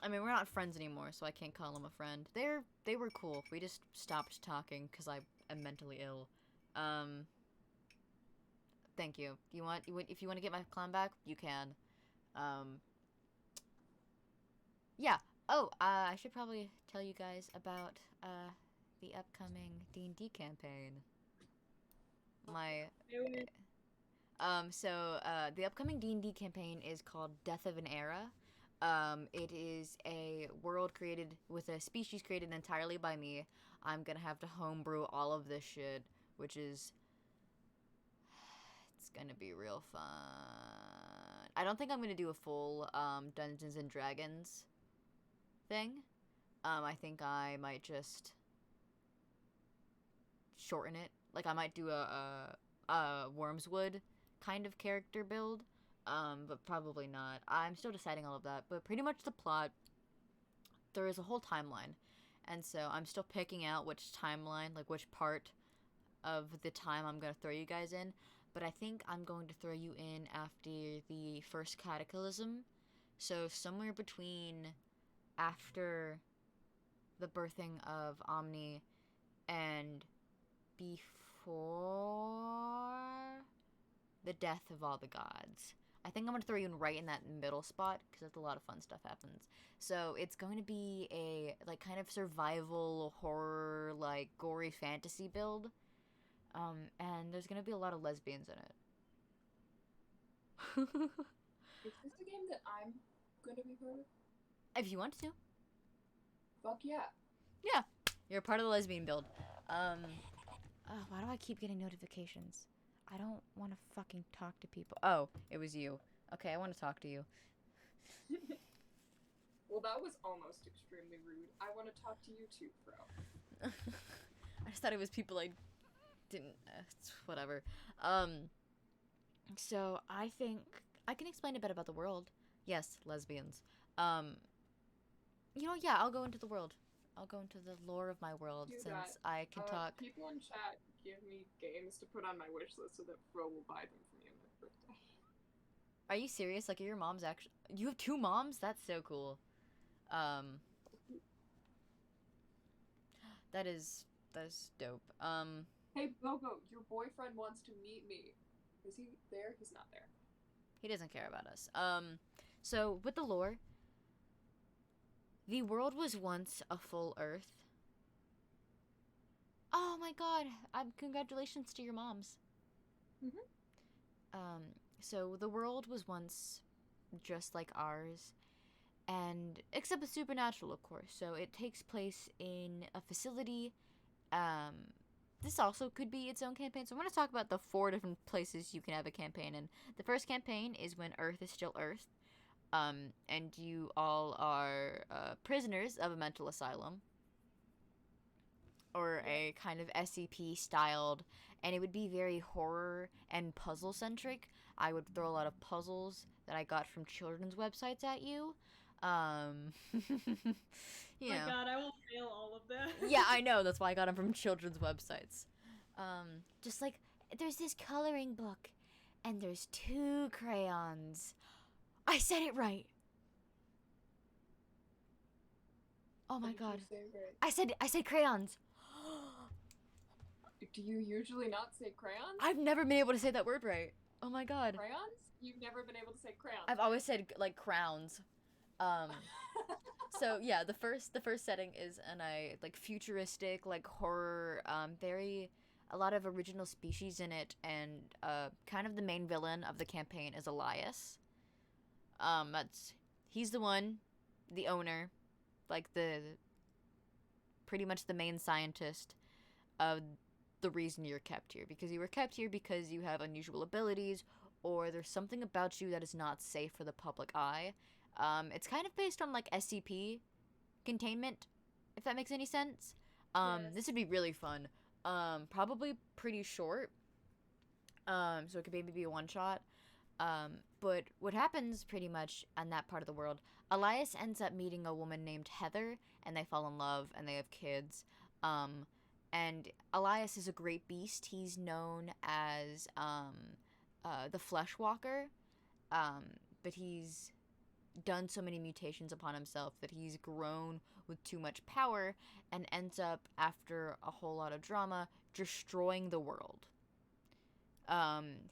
I mean, we're not friends anymore, so I can't call him a friend. They were cool. We just stopped talking because I am mentally ill. Thank you. If you want to get my clown back, you can. Yeah. Oh, I should probably tell you guys about the upcoming D&D campaign. The upcoming D&D campaign is called Death of an Era. It is a world created with a species created entirely by me. I'm gonna have to homebrew all of this shit, which is it's gonna be real fun. I don't think I'm gonna do a full Dungeons and Dragons thing. I think I might just shorten it. Like I might do a Wormswood kind of character build, but probably not. I'm still deciding all of that. But pretty much the plot, there is a whole timeline, and so I'm still picking out which timeline, like which part of the time I'm gonna throw you guys in. But I think I'm going to throw you in after the first cataclysm, so somewhere between after the birthing of Omni and before the death of all the gods. I think I'm going to throw you in right in that middle spot because that's a lot of fun stuff happens. So it's going to be a like kind of survival horror like gory fantasy build. And there's going to be a lot of lesbians in it. Is this a game that I'm gonna be part of? If you want to. Fuck yeah. Yeah, you're a part of the lesbian build. Why do I keep getting notifications? I don't want to fucking talk to people. Oh, it was you. Okay, I want to talk to you. Well, that was almost extremely rude. I want to talk to you too, bro. I just thought it was people I didn't. It's whatever. So I think I can explain a bit about the world. Yes, lesbians. Yeah, I'll go into the world. I'll go into the lore of my world Do since that. I can talk. People in chat give me games to put on my wish list so that Fro will buy them for me on my birthday. Are you serious? Like, are your mom's actually? You have 2 moms? That's so cool. That's dope. Hey, Bogo, your boyfriend wants to meet me. Is he there? He's not there. He doesn't care about us. So with the lore, the world was once a full Earth. Oh my God! Congratulations to your moms. So the world was once just like ours, and except with supernatural, of course. So it takes place in a facility. This also could be its own campaign. So I'm going to talk about the 4 different places you can have a campaign in. The first campaign is when Earth is still Earth, and you all are prisoners of a mental asylum, or a kind of SCP styled, and it would be very horror and puzzle centric. I would throw a lot of puzzles that I got from children's websites at you. You know. My God, I will fail all of that. Yeah, I know. That's why I got them from children's websites. Just like there's this coloring book, and there's 2 crayons. I said it right. Oh my God. I said crayons. Do you usually not say crayons? I've never been able to say that word right. Oh my God. Crayons? You've never been able to say crayons. I've always said like crowns. So yeah, the first setting is like futuristic, like horror, a lot of original species in it, and kind of the main villain of the campaign is Elias. He's the one, the owner, like pretty much the main scientist of the reason you're kept here, because you were kept here because you have unusual abilities, or there's something about you that is not safe for the public eye. It's kind of based on like SCP containment, if that makes any sense. Yes. This would be really fun. Probably pretty short. So it could maybe be a one-shot. But what happens pretty much on that part of the world, Elias ends up meeting a woman named Heather, and they fall in love, and they have kids. And Elias is a great beast. He's known as the Flesh Walker, but he's done so many mutations upon himself that he's grown with too much power and ends up, after a whole lot of drama, destroying the world.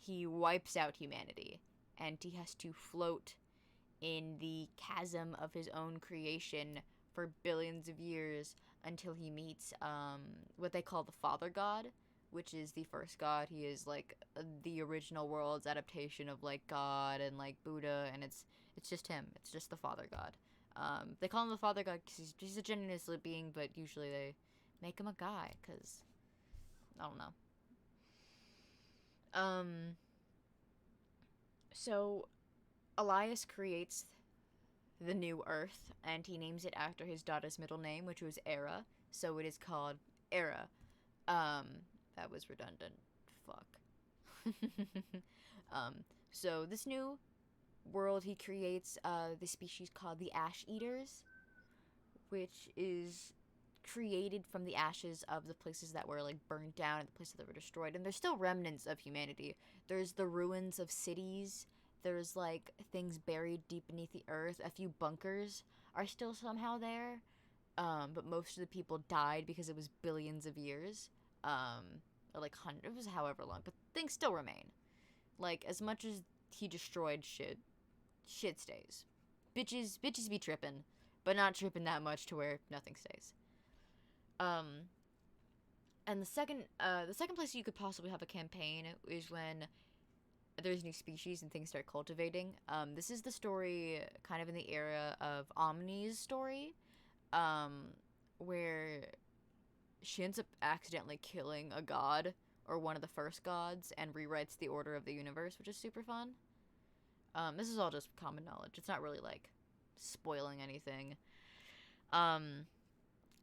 He wipes out humanity, and he has to float in the chasm of his own creation for billions of years until he meets what they call the Father God, which is the first god. He is like the original world's adaptation of like God and like Buddha, and it's just him. It's just the Father God. They call him the Father God because he's a genderless being, but usually they make him a guy because I don't know. So Elias creates the new Earth, and he names it after his daughter's middle name, which was Era, so it is called Era. That was redundant. Fuck. So this new world he creates, the species called the Ash Eaters, which is created from the ashes of the places that were like burnt down and the places that were destroyed, and there's still remnants of humanity. There's the ruins of cities. There's like things buried deep beneath the earth. A few bunkers are still somehow there, but most of the people died because it was billions of years, or like hundreds, it was however long, but things still remain. Like, as much as he destroyed shit stays. Bitches be trippin', but not trippin' that much to where nothing stays. And the second place you could possibly have a campaign is when there's new species and things start cultivating. This is the story kind of in the era of Omni's story, where she ends up accidentally killing a god or one of the first gods and rewrites the order of the universe, which is super fun. This is all just common knowledge. It's not really like spoiling anything.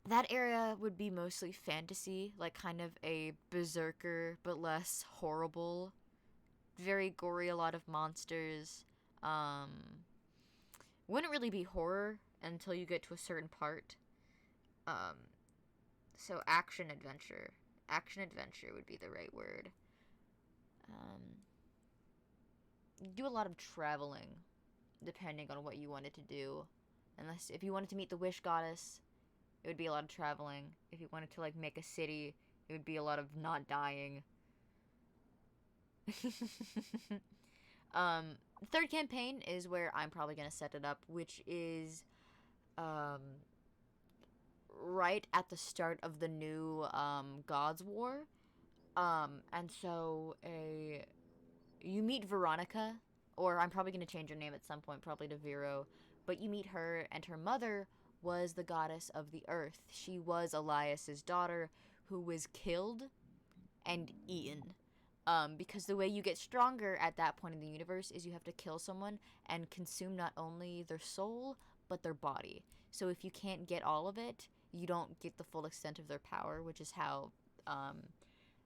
that area would be mostly fantasy, like kind of a berserker but less horrible. Very gory, a lot of monsters. Wouldn't really be horror until you get to a certain part. Um, so action adventure. Action adventure would be the right word. You do a lot of traveling, depending on what you wanted to do. Unless if you wanted to meet the wish goddess, it would be a lot of traveling. If you wanted to like make a city, it would be a lot of not dying. um, third campaign is where I'm probably gonna set it up, which is right at the start of the new God's War. And so you meet Veronica, or I'm probably gonna change her name at some point, probably to Vero, but you meet her, and her mother was the goddess of the earth. She was Elias's daughter, who was killed and eaten. Because the way you get stronger at that point in the universe is you have to kill someone and consume not only their soul, but their body. So if you can't get all of it, you don't get the full extent of their power, which is how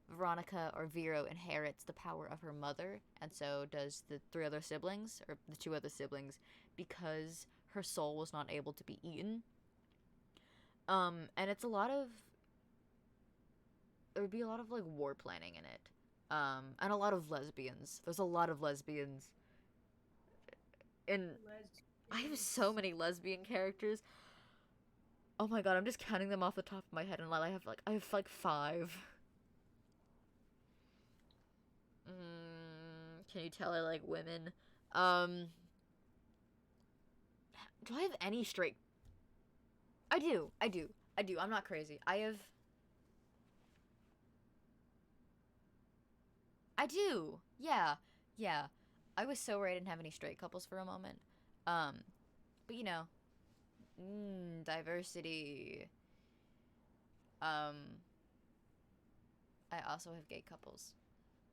Veronica or Vero inherits the power of her mother, and so does the three other siblings, or the two other siblings, because her soul was not able to be eaten. And it's a lot of. There would be a lot of like war planning in it. And a lot of lesbians. There's a lot of lesbians. And I have so many lesbian characters. Oh my god, I'm just counting them off the top of my head, and I have like 5. Can you tell I like women? Do I have any straight? I do. I'm not crazy. I do. Yeah. I was so right I didn't have any straight couples for a moment. But you know, diversity. I also have gay couples.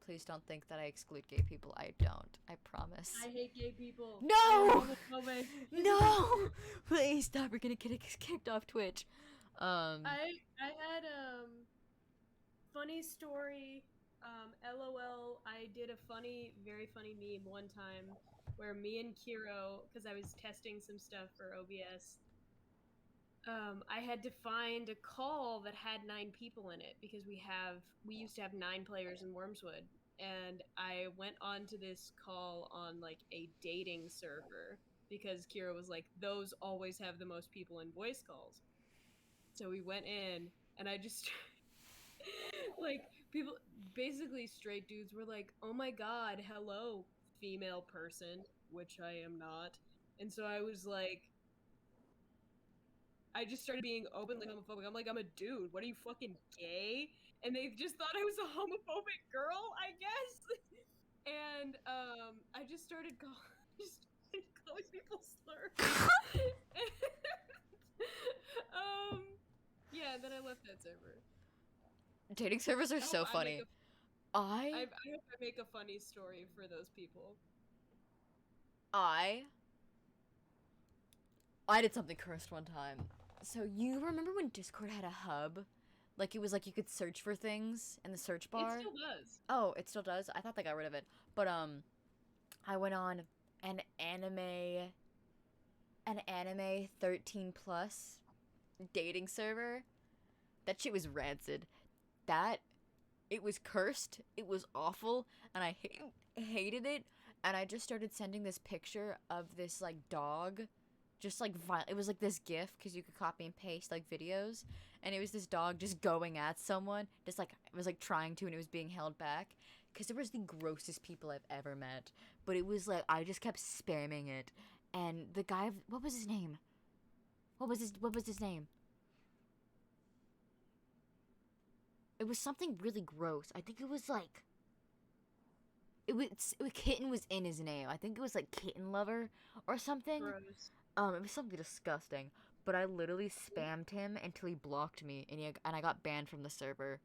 Please don't think that I exclude gay people. I don't. I promise. I hate gay people. No! No! Please stop. We're gonna get kicked off Twitch. I had funny story. LOL. I did a very funny meme one time where me and Kiro, because I was testing some stuff for OBS, I had to find a call that had 9 people in it because we used to have 9 players in Wormswood, and I went on to this call on like a dating server because Kira was like, those always have the most people in voice calls. So we went in, and I just like people, basically straight dudes were like, oh my god, hello, female person, which I am not. And so I was like, I just started being openly homophobic. I'm like, I'm a dude. What are you, fucking gay? And they just thought I was a homophobic girl, I guess. And I just started calling people slurs. Yeah. Then I left that server. Dating servers are so funny. I hope I make a funny story for those people. I did something cursed one time. So you remember when Discord had a hub? Like it was like you could search for things in the search bar? It still does. Oh, it still does? I thought they got rid of it. But I went on an anime 13 plus dating server. That shit was rancid. It was cursed. It was awful, and I hated it. And I just started sending this picture of this like dog, just like it was like this GIF because you could copy and paste like videos, and it was this dog just going at someone, just like it was like trying to, and it was being held back because it was the grossest people I've ever met. But it was like I just kept spamming it, and the guy, what was his name? What was his name? It was something really gross. I think it was like kitten was in his name. I think it was like kitten lover or something. Gross. It was something disgusting. But I literally spammed him until he blocked me, and I got banned from the server.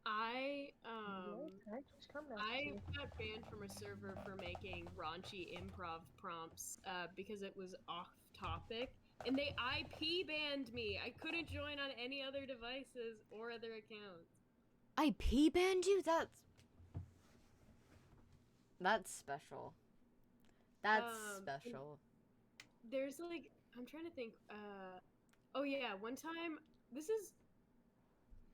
I got banned from a server for making raunchy improv prompts because it was off topic, and they IP banned me. I couldn't join on any other devices or other accounts. IP banned you? That's special. That's special. There's like, I'm trying to think. Oh yeah, one time. This is.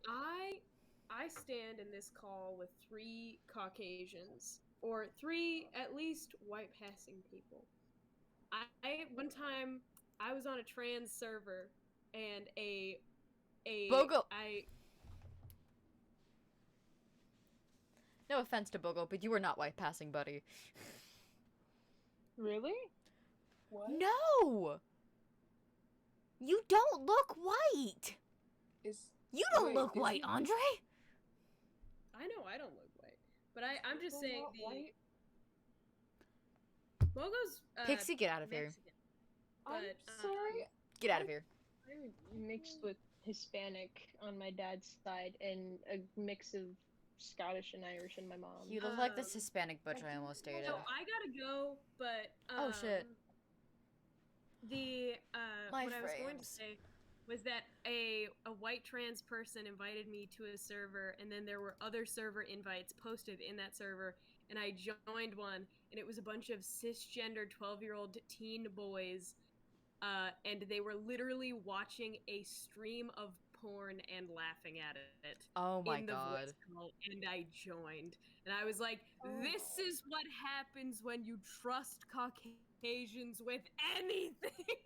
I stand in this call with 3 Caucasians or 3 at least white passing people. I one time I was on a trans server and Bogo. No offense to Bogo, but you were not white passing, buddy. Really? What? No! You don't look white! You don't Wait, look is white, he- Andre! I know I don't look white, but I'm just Bogo saying not white? Bogo's Pixie, get out of here. Mexican. I'm But, sorry. Get out of here. I'm mixed with Hispanic on my dad's side and a mix of Scottish and Irish in my mom. You look like this Hispanic butch I almost dated. So I gotta go, but Oh, shit. The My what I was going to frames. say was that a white trans person invited me to a server, and then there were other server invites posted in that server, and I joined one, and it was a bunch of cisgender 12-year-old teen boys, and they were literally watching a stream of porn and laughing at it. Oh my in the god. voice call, and I joined, and I was like, "This is what happens when you trust Caucasians with anything."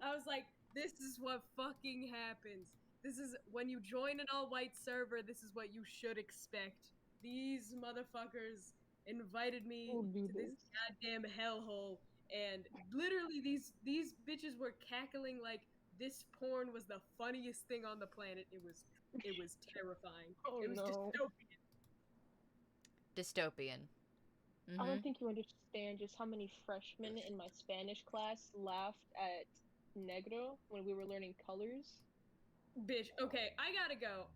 I was like, "This is what fucking happens. This is when you join an all-white server. This is what you should expect. These motherfuckers invited me to this goddamn hellhole, and literally these bitches were cackling like this porn was the funniest thing on the planet. It was terrifying. Oh, it was no. Dystopian. I don't think you understand just how many freshmen in my Spanish class laughed at negro when we were learning colors. Bitch, okay, I gotta go.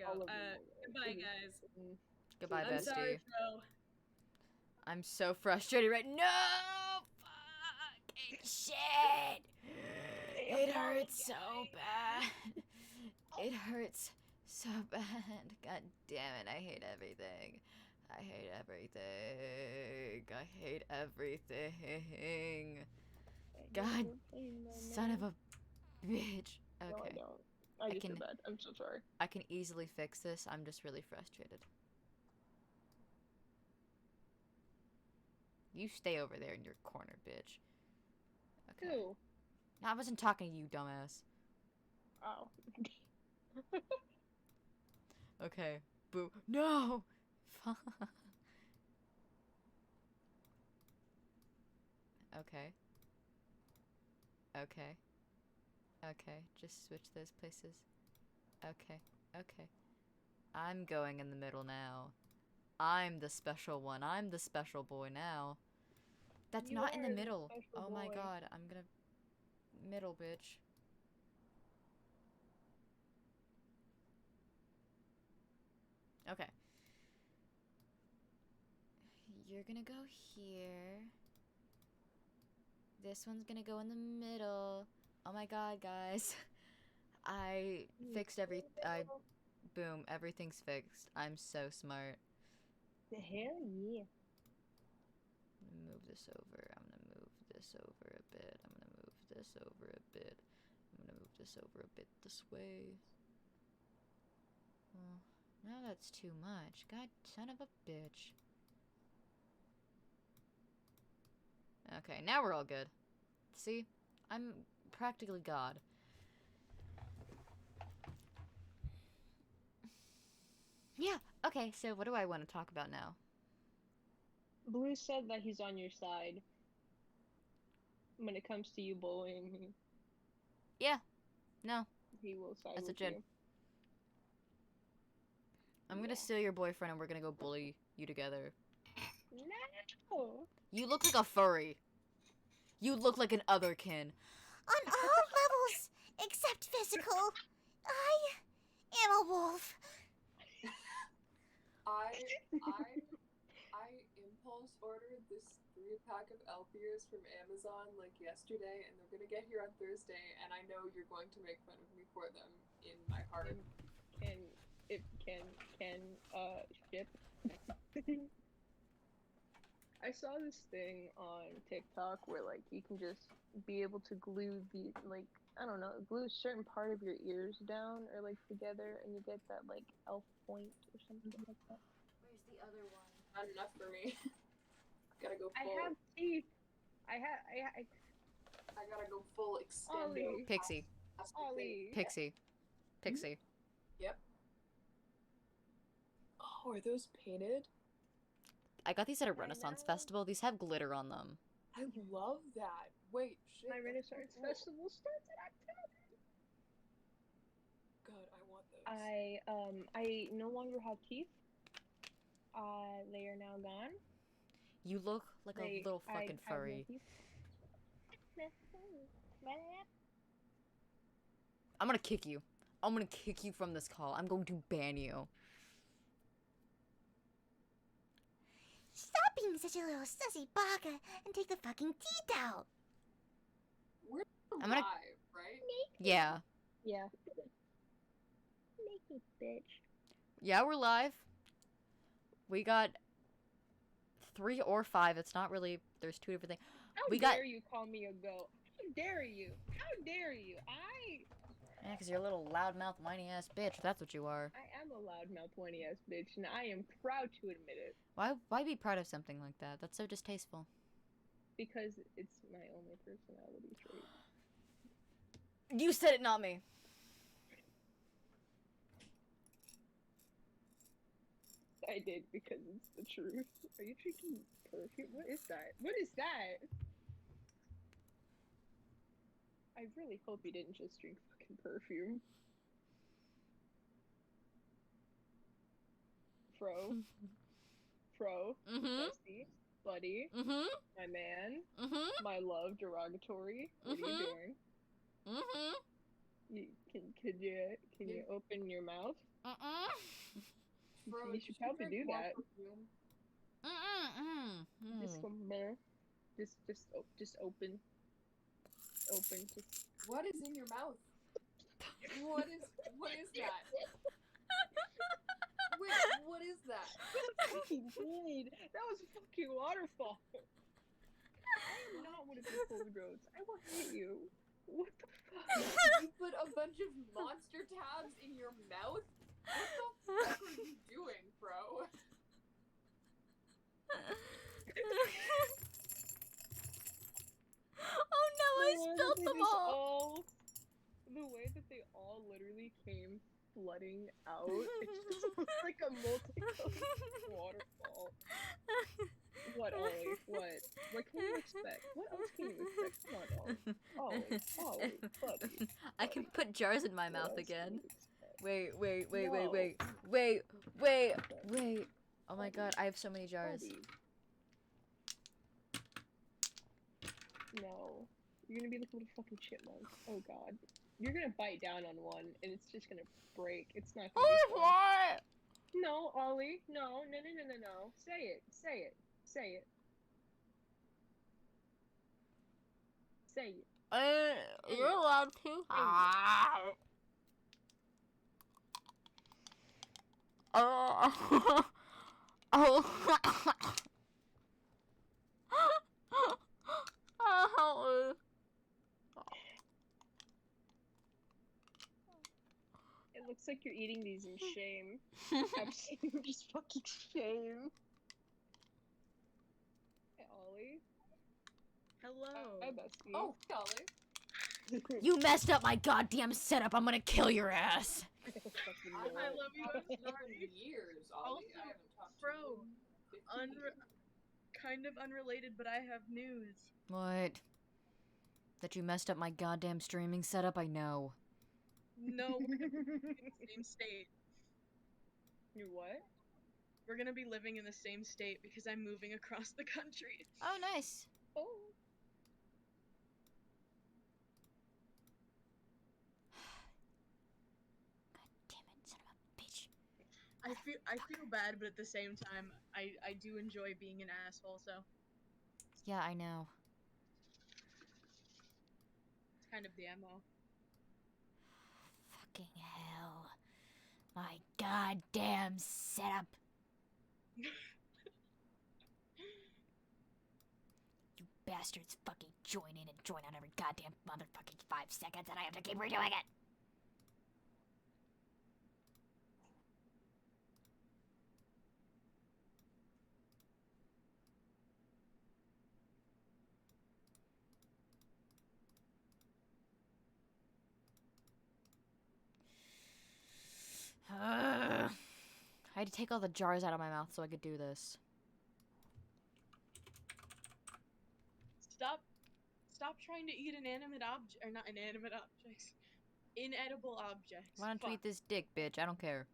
All of them. Goodbye, It was- guys. Goodbye, I'm bestie. sorry, bro. I'm so frustrated right now. Fucking shit. It hurts so bad. It hurts so bad. God damn it, I hate everything. I hate everything. I hate everything. God, son of a bitch. No, I Okay. don't. I just feel bad. I'm so sorry. I can easily fix this. I'm just really frustrated. You stay over there in your corner, bitch. Okay. Ew. No, I wasn't talking to you, dumbass. Oh. Okay. Boo. No! Fuck. Okay. Okay. Okay. Just switch those places. Okay. Okay. I'm going in the middle now. I'm the special one. I'm the special boy now. That's You not in are the the middle. special Oh my boy. god. I'm gonna... Middle, bitch. Okay. You're gonna go here. This one's gonna go in the middle. Oh my god, guys. I fixed boom, everything's fixed. I'm so smart. The hell yeah. I'm gonna move this over. I'm gonna move this over a bit. I'm gonna move this over a bit. I'm gonna move this over a bit this way. Oh, now that's too much. God, son of a bitch. Okay, now we're all good. See? I'm practically God. Yeah, okay, so what do I want to talk about now? Blue said that he's on your side when it comes to you bullying me. Yeah. No. He will side That's a with Jed. you. I'm gonna steal your boyfriend and we're gonna go bully you together. No. You look like a furry. You look like an otherkin. On all levels, except physical, I am a wolf. I impulse ordered this 3-pack of elf ears from Amazon like yesterday, and they're gonna get here on Thursday, and I know you're going to make fun of me for them in my heart. Can ship? I saw this thing on TikTok where like you can just be able to glue the like I don't know, glue a certain part of your ears down or like together, and you get that like elf point or something like that. Where's the other one? Not enough for me. Gotta go full. I have teeth. I gotta go full extendo. Olly. Pixie. Olly. Pixie. Pixie. Yep. Oh, are those painted? I got these at a Renaissance know. festival. These have glitter on them. I love that. Wait, shit. My that's Renaissance so cool. festival starts in October. God, I want those. I no longer have teeth. They are now gone. You look like a little fucking I have no furry. teeth. I'm gonna kick you. I'm gonna kick you from this call. I'm going to ban you. Stop being such a little sussy baka and take the fucking teeth out. We're I'm gonna- live, right? Yeah. Yeah. Naked bitch. Yeah, we're live. We got 3 or 5. It's not really. There's 2 different things. How We dare got- you call me a goat? How dare you? How dare you? Yeah, because you're a little loudmouth, whiny ass bitch. That's what you are. I am a loudmouth, whiny ass bitch, and I am proud to admit it Why be proud of something like that? That's so distasteful. because it's my only personality trait. You said it, not me. I did because it's the truth. Are you drinking perfume? What is that? What is that? I really hope you didn't just drink fucking perfume. Fro. Mm-hmm. Bestie. Buddy. Mm-hmm. My man. Mm-hmm. My love. Derogatory. What are you Mhm. doing? Mm-hmm. Can you open your mouth? Mm-mm. Bro, You should probably do that. Mm-mm. Just come there. Just open. Just What is in your mouth? What is that? Wait, what is that? fucking did. That was a fucking waterfall. I am not one of your cold roads. I will hit you. What the fuck? You put a bunch of monster tabs in your mouth? What the fuck are you doing, bro? Oh no, I spilled them all. The way that they all literally came flooding out, it just looks like a multicolored waterfall. What, Olly? What can you expect? What else can you expect? Come on, Olly, buddy. I can put jars in my What mouth else again. can you expect? Wait. Oh my god, I have so many jars. Buddy. No. You're gonna be like a little fucking chipmunk. Oh god. You're gonna bite down on one and it's just gonna break. It's not gonna be fun. What? No, Olly. No. Say it. Say it. You're allowed to. It looks like you're eating these in shame. Absolute just fucking shame. Hey, Olly. Hello. Hi, bestie. Oh, Olly. You messed up my goddamn setup. I'm gonna kill your ass. I love you, I'm sorry. Years, Olly. Also, I haven't talked to bro, you in 15 years. Kind of unrelated, but I have news. What? That you messed up my goddamn streaming setup? I know. No, we're gonna be in the same state. You what? We're gonna be living in the same state because I'm moving across the country. Oh, nice. Oh. God damn it, son of a bitch. I feel bad, but at the same time, I do enjoy being an asshole. So Yeah, I know. It's kind of the MO. Fucking hell. My goddamn setup. You bastards fucking join in and join out every goddamn motherfucking 5 seconds and I have to keep redoing it. I had to take all the jars out of my mouth so I could do this. Stop trying to eat inanimate object, or not inanimate objects. Inedible objects. Why don't you Fuck. eat this dick, bitch? I don't care.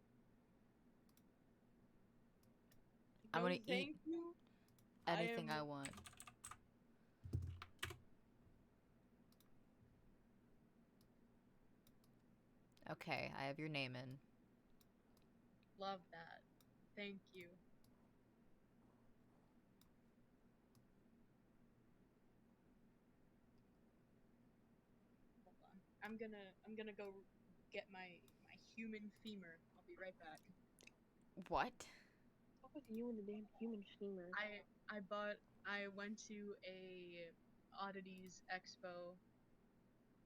I'm No, gonna thank eat you. anything I want. Okay, I have your name in. Love that. Thank you. Hold on. I'm gonna go get my human femur. I'll be right back. What? What with you and the damn human femur? I went to a oddities expo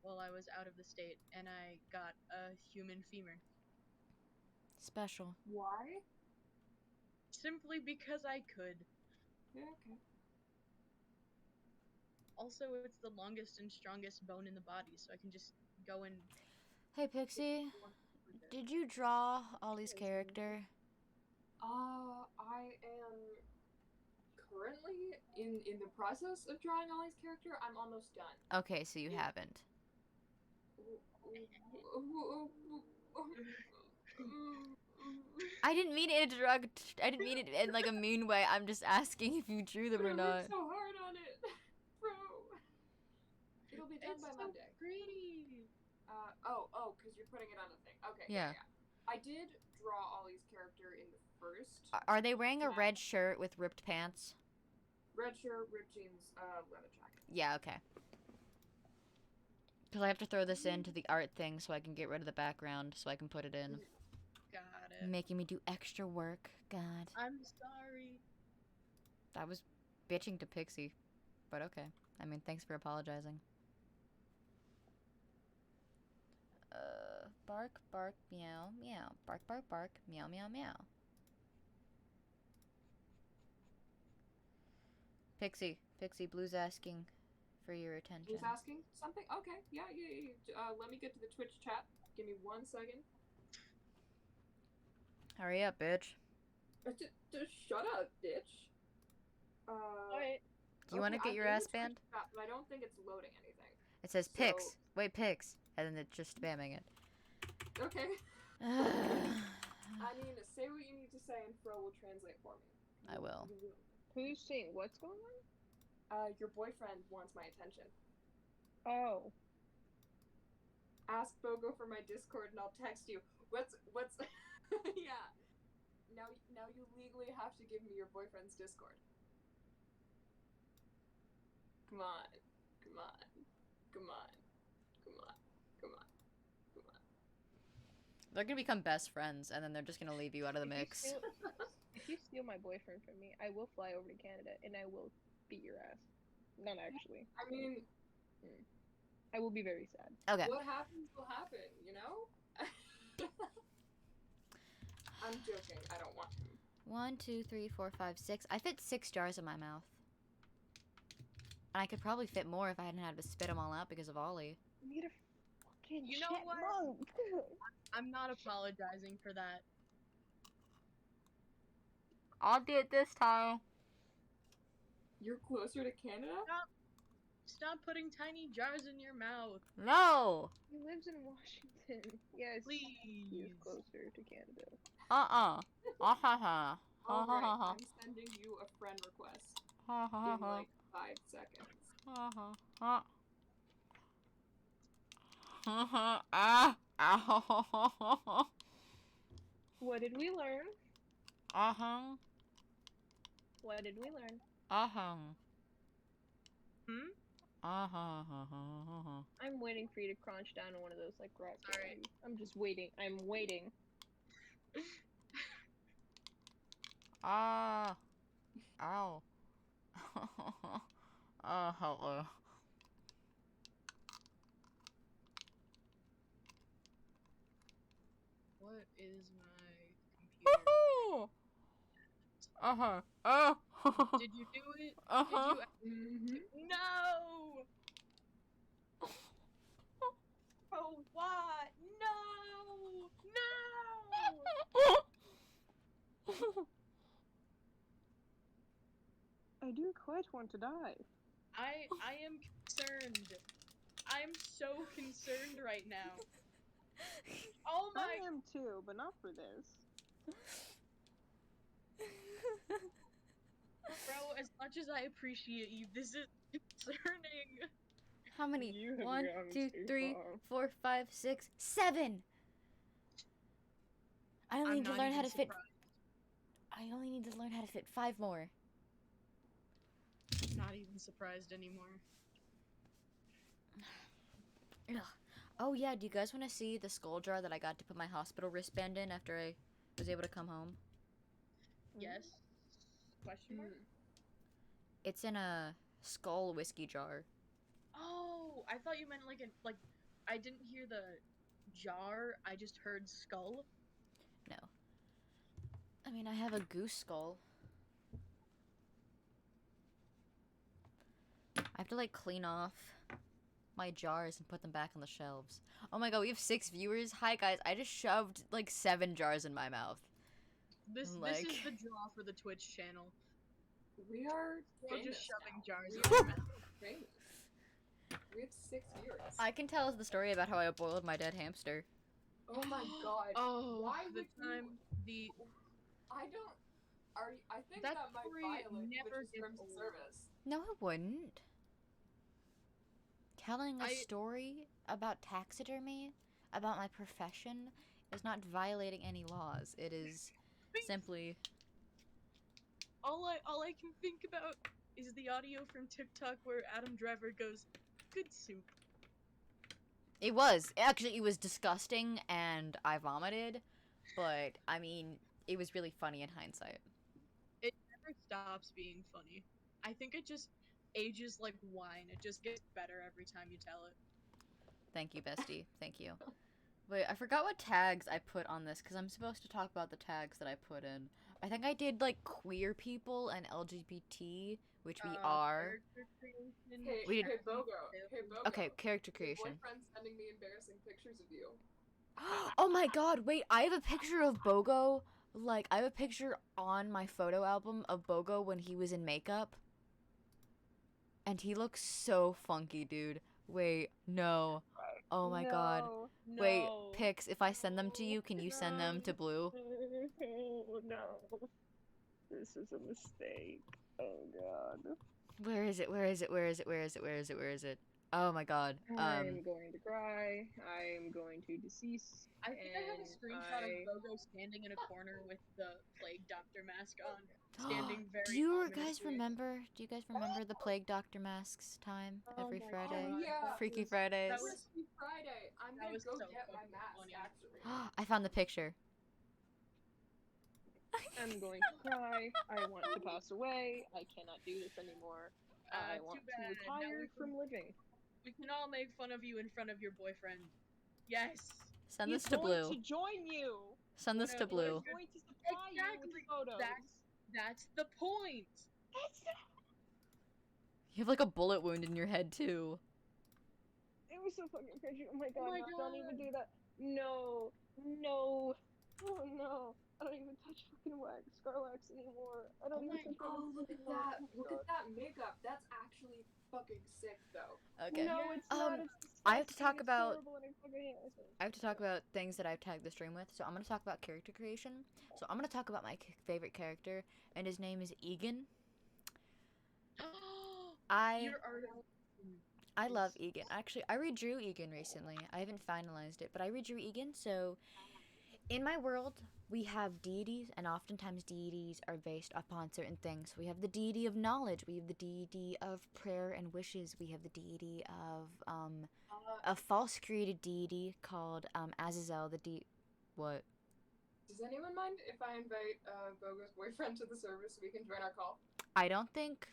while I was out of the state, and I got a human femur. Special. Why? Simply because I could. Yeah, okay. Also, it's the longest and strongest bone in the body, so I can just go and. Hey, Pixie. Did you draw Olly's character? I am currently in the process of drawing Ollie's character. I'm almost done. Okay, so you haven't. I didn't mean to interrupt. I didn't mean it in like a mean way. I'm just asking if you drew them But or I not. worked so hard on it, bro. It'll be done It's by so Monday. pretty. Because you're putting it on the thing. Okay. Yeah. I did draw Ollie's character in the first. Are they wearing a Yeah. red shirt with ripped pants? Red shirt, ripped jeans, leather jacket. Yeah, okay. Because I have to throw this into the art thing so I can get rid of the background so I can put it in. Got it. Making me do extra work. God. I'm sorry. I was bitching to Pixie. But okay. I mean, thanks for apologizing. Bark, bark, meow, meow. Bark, bark, bark, meow, meow, meow. Pixie, Blue's asking for your attention. Who's asking something? Okay, yeah. Let me get to the Twitch chat. Give me 1 second. Hurry up, bitch. Just shut up, bitch. Alright. Do you want to get I'm your in the ass Twitch banned? chat, but I don't think it's loading anything. It says So- Pix. Wait, Pix. And then it's just spamming it. Okay. I I mean, say what you need to say and Fro will translate for me. will. You will. Who's saying what's going on? Your boyfriend wants my attention. Oh. Ask Bogo for my Discord and I'll text you. What's yeah. Now you legally have to give me your boyfriend's Discord. Come on. Come on. Come on. Come on. Come on. Come on. They're gonna become best friends, and then they're just gonna leave you out of the If you mix. If you steal my boyfriend from me, I will fly over to Canada and I will beat your ass. Not actually. I mean, I will be very sad. Okay. what happens will happen, you know? I'm joking. I don't want him. 1, 2, 3, 4, 5, 6. I fit 6 jars in my mouth. And I could probably fit more if I hadn't had to spit them all out because of Olly. Need a fucking You know shit what? monk. I'm not apologizing for that. I'll do it this time. You're closer to Canada? Stop putting tiny jars in your mouth, No! He lives in Washington. Yes. He is please. closer to Canada. Uh-uh. Ah-ha-ha. Alright, Ha-ha-ha. I'm sending you a friend request in Ha-ha-ha. like 5 seconds. Ha-ha-ha. Ha-ha. Ah! Ah-ha-ha-ha-ha. What did we learn? Uh-huh. What did we learn? Uh-huh. Hmm? I'm waiting for you to crunch down on one of those like rats. Sorry. I'm just waiting. I'm waiting. Ah. Ow. Hello. What is my computer? Woohoo! Uh-huh. Oh. Did you do it? Uh-huh. Did you? No! Oh, what? No! No! I do quite want to die. I am concerned. I'm so concerned right now. Oh my! I am too, but not for this. Bro, as much as I appreciate you, this is concerning. How many? You have 1, gone 2, too 3, far. 4, 5, 6, 7. I only I'm need to not learn even how to fit. surprised. I only need to learn how to fit 5 more. Not even surprised anymore. Ugh. Oh yeah, do you guys want to see the skull jar that I got to put my hospital wristband in after I was able to come home? Yes? Question mark? It's in a skull whiskey jar. Oh, I thought you meant like I didn't hear the jar. I just heard skull. No. I mean, I have a goose skull. I have to like clean off my jars and put them back on the shelves. Oh my god, we have 6 viewers. Hi guys, I just shoved like 7 jars in my mouth. This is the draw for the Twitch channel. We are We're famous just shoving now. jars We in are our mouth. famous. We have 6 viewers. I can tell us the story about how I boiled my dead hamster. Oh my god. Oh, Why the would time you? I don't. I think That that might story violate never Twitch's gets terms of old. service. No, it wouldn't. Telling a I- story about taxidermy, about my profession, is not violating any laws. It is simply... all I can think about is the audio from TikTok where Adam Driver goes, "Good soup." It was. Actually, it was disgusting, and I vomited. But, I mean, it was really funny in hindsight. It never stops being funny. I think it just ages like wine. It just gets better every time you tell it. Thank you, bestie. Thank you. Wait, I forgot what tags I put on this, because I'm supposed to talk about the tags that I put in. I think I did, like, queer people and LGBT, which we are. Character creation, Hey, We did- hey Bogo. Hey Bogo. Okay, character Your creation. boyfriend's sending me embarrassing pictures of you. Oh my god, wait, I have a picture of Bogo. Like, I have a picture on my photo album of Bogo when he was in makeup. And he looks so funky, dude. Wait, no. Oh my god. No, Wait, Pix, if I send them to you, can you send them to Blue? No. This is a mistake. Oh god. Where is it? Where is it? Where is it? Where is it? Where is it? Where is it? Oh my god. I'm going to cry. I am going to decease. I think I have a and screenshot of I- Bogo standing in a corner with the plague doctor mask on, standing very. Do you guys ominously. remember? Do you guys remember the Plague Doctor Masks time every my Friday? Oh yeah. Freaky was- Fridays. that was- Frisky Friday. I'm that gonna was go so get my fucking mask funny. actually. I found the picture. I'm going to cry. I want to pass away. I cannot do this anymore. I want Too to bad. Now retire from living. we can all make fun of you in front of your boyfriend. Yes. Send He's this to going Blue. to join you. Send this to Blue. He's going to supply you with Exactly. photos. That's the point. You have like a bullet wound in your head too. It was so fucking crazy. Oh my god, my no, don't even God. do that. No. No. Oh no. I don't even touch fucking Scarlax anymore. I don't Oh even my touch Oh, look at that! Oh my Look God. at that makeup. That's actually fucking sick, though. Okay. No, it's Um, not. It's I have to disgusting, talk it's about- horrible, and I fucking hate myself. I have to talk about things that I've tagged the stream with. So I'm gonna talk about character creation. So I'm gonna talk about my favorite character, and his name is Egan. Your art. I love Egan. Actually, I redrew Egan recently. I haven't finalized it, but I redrew Egan. So, in my world, we have deities, and oftentimes deities are based upon certain things. We have the deity of knowledge, we have the deity of prayer and wishes, we have the deity of a false created deity called Azazel, what? Does anyone mind if I invite Bogo's boyfriend to the server so we can join our call? I don't think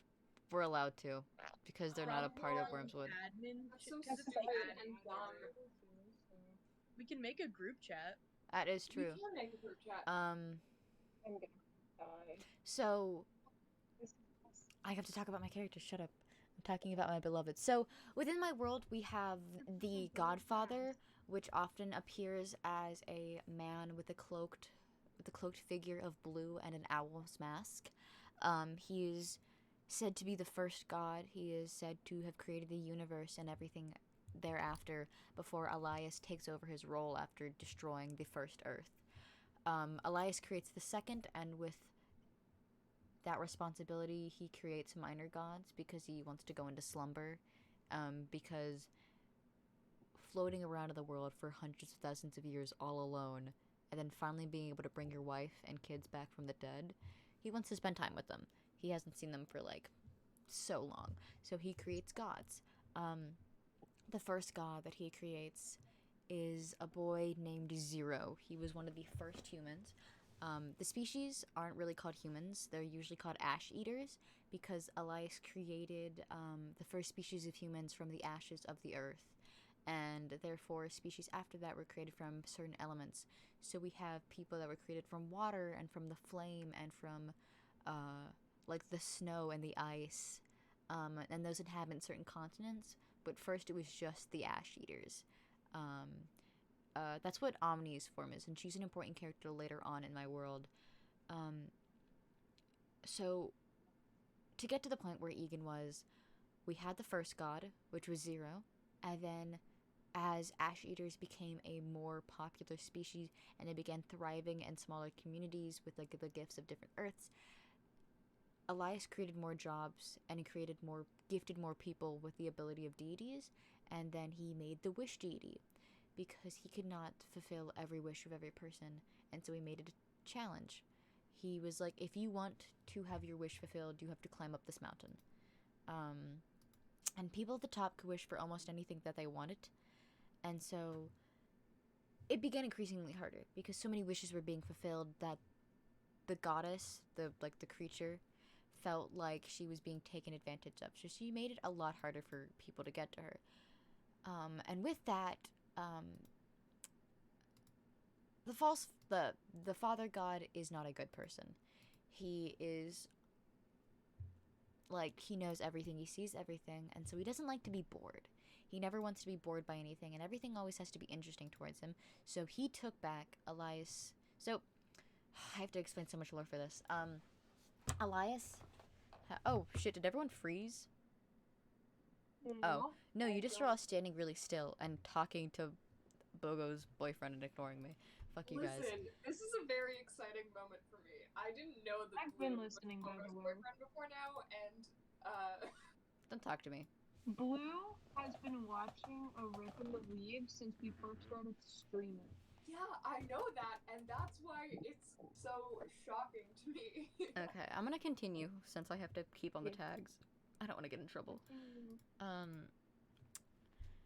we're allowed to, because they're not a part of Come on. Wormswood. Admin. That's so Because it's the stupid admin and dumb. server, so we can make a group chat. That is We true. can make a group chat. I'm gonna die. So I have to talk about my character. Shut up. I'm talking about my beloved. So within my world, we have the Godfather, which often appears as a man with a cloaked figure of blue and an owl's mask. He is said to be the first god. He is said to have created the universe and everything thereafter before Elias takes over his role after destroying the first Earth. Elias creates the second, and with that responsibility, he creates minor gods because he wants to go into slumber. Because floating around in the world for hundreds of thousands of years all alone, and then finally being able to bring your wife and kids back from the dead, he wants to spend time with them. He hasn't seen them for like so long. So he creates gods. The first god that he creates is a boy named Zero. He was one of the first humans. The species aren't really called humans. They're usually called ash eaters because Elias created the first species of humans from the ashes of the earth. And therefore, species after that were created from certain elements. So we have people that were created from water and from the flame and from like the snow and the ice. And those inhabit certain continents. But first, it was just the ash eaters. That's what Omni's form is, and she's an important character later on in my world. So, to get to the point where Egan was, we had the first god, which was Zero, and then as ash eaters became a more popular species and they began thriving in smaller communities with like the gifts of different earths, Elias created more jobs and he gifted more people with the ability of deities, and then he made the wish deity because he could not fulfill every wish of every person, and so he made it a challenge. He was like, if you want to have your wish fulfilled, you have to climb up this mountain. And people at the top could wish for almost anything that they wanted, and so it began increasingly harder because so many wishes were being fulfilled that the goddess, the creature, felt like she was being taken advantage of. So she made it a lot harder for people to get to her. And with that, the father god is not a good person. He is like, he knows everything, he sees everything, and so he doesn't like to be bored. He never wants to be bored by anything, and everything always has to be interesting towards him. So he took back Elias. So I have to explain so much lore for this. Elias. Oh shit! Did everyone freeze? Oh no, you just were all standing really still and talking to Bogo's boyfriend and ignoring me. Fuck you guys. Listen, this is a very exciting moment for me. I didn't know that I've Blue been was listening, by the Bogo's way. boyfriend before now, and Don't talk to me. Blue has been watching a rip in the leaves since we first started streaming. yeah, I know that, and that's why it's so shocking to me. Okay, I'm gonna continue since I have to keep on the tags. I don't want to get in trouble.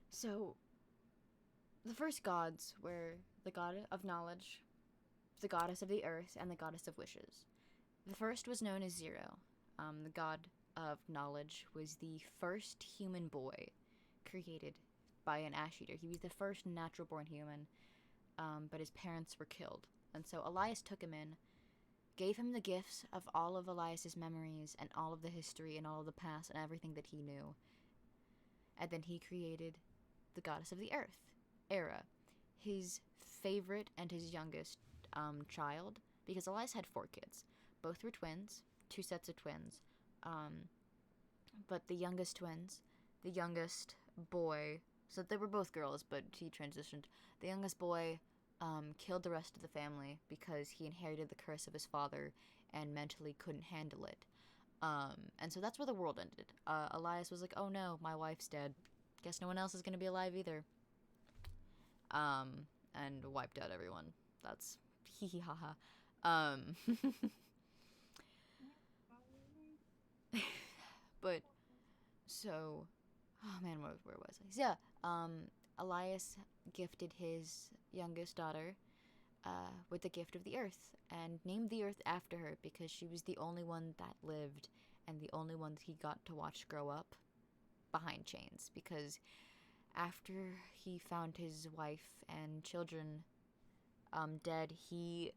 So the first gods were the god of knowledge, the goddess of the earth, and the goddess of wishes. The first was known as Zero. The god of knowledge was the first human boy created by an ash eater. He was the first natural born human, but his parents were killed. And so Elias took him in, gave him the gifts of all of Elias's memories and all of the history and all of the past and everything that he knew. And then he created the goddess of the earth, Era, his favorite and his youngest child, because Elias had 4 kids. Both were twins, 2 sets of twins. But the youngest boy, so they were both girls, but he transitioned. The youngest boy killed the rest of the family because he inherited the curse of his father and mentally couldn't handle it. And so that's where the world ended. Elias was like, oh no, my wife's dead. Guess no one else is going to be alive either. And wiped out everyone. That's hee hee ha ha. But so, oh man, where was I? So, yeah, Elias gifted his youngest daughter with the gift of the earth and named the earth after her because she was the only one that lived and the only one that he got to watch grow up behind chains. Because after he found his wife and children dead, he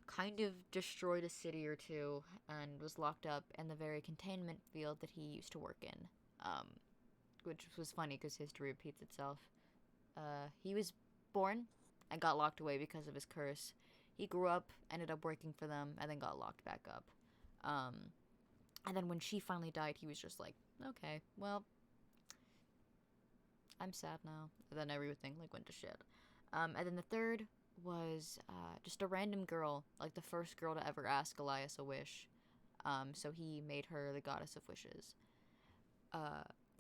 kind of destroyed a city or two and was locked up in the very containment field that he used to work in. Which was funny because history repeats itself. He was born and got locked away because of his curse. He grew up, ended up working for them, and then got locked back up. And then when she finally died, he was just like, okay, well, I'm sad now. And then everything like went to shit. And then the third was just a random girl, like the first girl to ever ask Elias a wish. So he made her the goddess of wishes.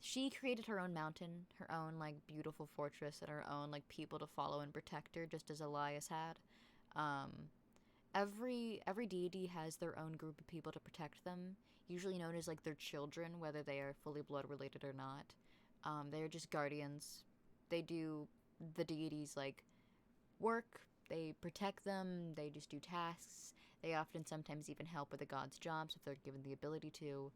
She created her own mountain, her own like beautiful fortress, and her own like people to follow and protect her, just as Elias had. Every deity has their own group of people to protect them, usually known as like their children, whether they are fully blood related or not. They are just guardians. They do the deities like work. They protect them. They just do tasks. They often sometimes even help with the gods' jobs if they're given the ability to.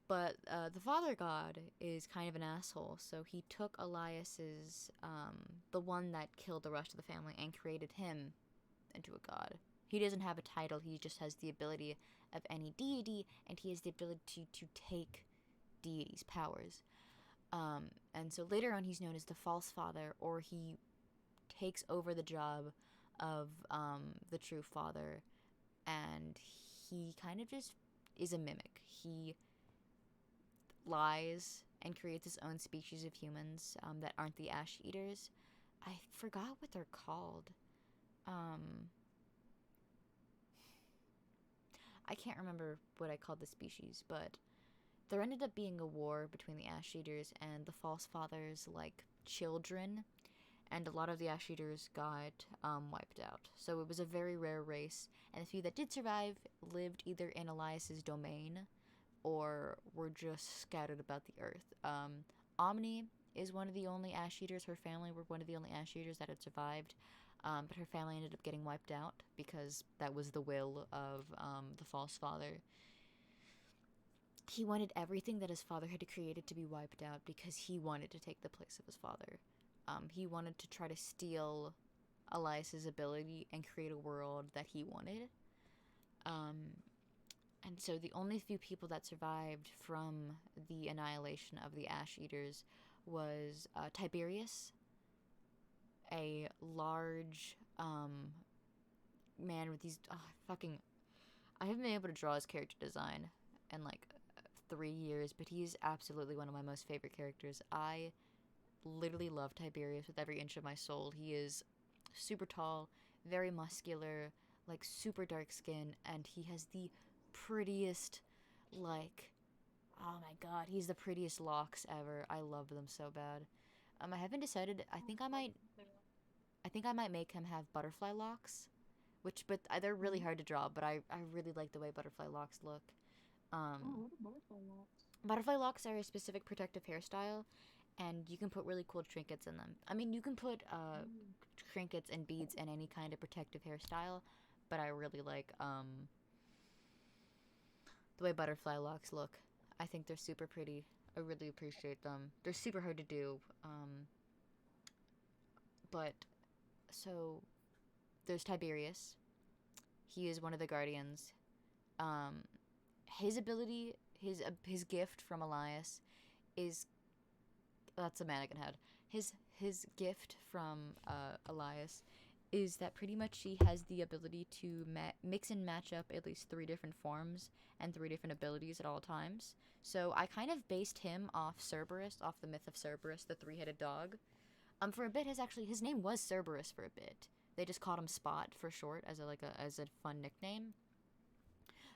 But the father god is kind of an asshole, so he took Elias's, the one that killed the rest of the family, and created him into a god. He doesn't have a title, he just has the ability of any deity, and he has the ability to take deities' powers. And so later on he's known as the false father, or he takes over the job of the true father, and he kind of just is a mimic. He lies and creates his own species of humans that aren't the ash eaters. I forgot what they're called. I can't remember what I called the species, but there ended up being a war between the ash eaters and the false father's like children, and a lot of the ash eaters got wiped out. So it was a very rare race, and the few that did survive lived either in Elias's domain or were just scattered about the earth. Omni is one of the only ash eaters. Her family were one of the only ash eaters that had survived, but her family ended up getting wiped out because that was the will of the false father. He wanted everything that his father had created to be wiped out because he wanted to take the place of his father. He wanted to try to steal Elias's ability and create a world that he wanted. And so the only few people that survived from the annihilation of the Ash Eaters was Tiberius, a large man with these I haven't been able to draw his character design in like 3 years, but he's absolutely one of my most favorite characters. I literally love Tiberius with every inch of my soul. He is super tall, very muscular, like super dark skin, and he has the prettiest, like, oh my god, he's the prettiest locks ever. I love them so bad. I haven't decided. I think I might make him have butterfly locks, but they're really hard to draw. But I really like the way butterfly locks look. What are butterfly locks? Butterfly locks are a specific protective hairstyle, and you can put really cool trinkets in them. I mean, you can put trinkets and beads in any kind of protective hairstyle, but I really like the way butterfly locks look. I think they're super pretty. I really appreciate them. They're super hard to do. But so there's Tiberius. He is one of the guardians. His ability, his gift from Elias is, that's a mannequin head. His gift from Elias is that pretty much she has the ability to mix and match up at least 3 different forms and 3 different abilities at all times. So I kind of based him off Cerberus, off the myth of Cerberus, the 3-headed dog. For a bit, his name was Cerberus for a bit. They just called him Spot for short as a fun nickname.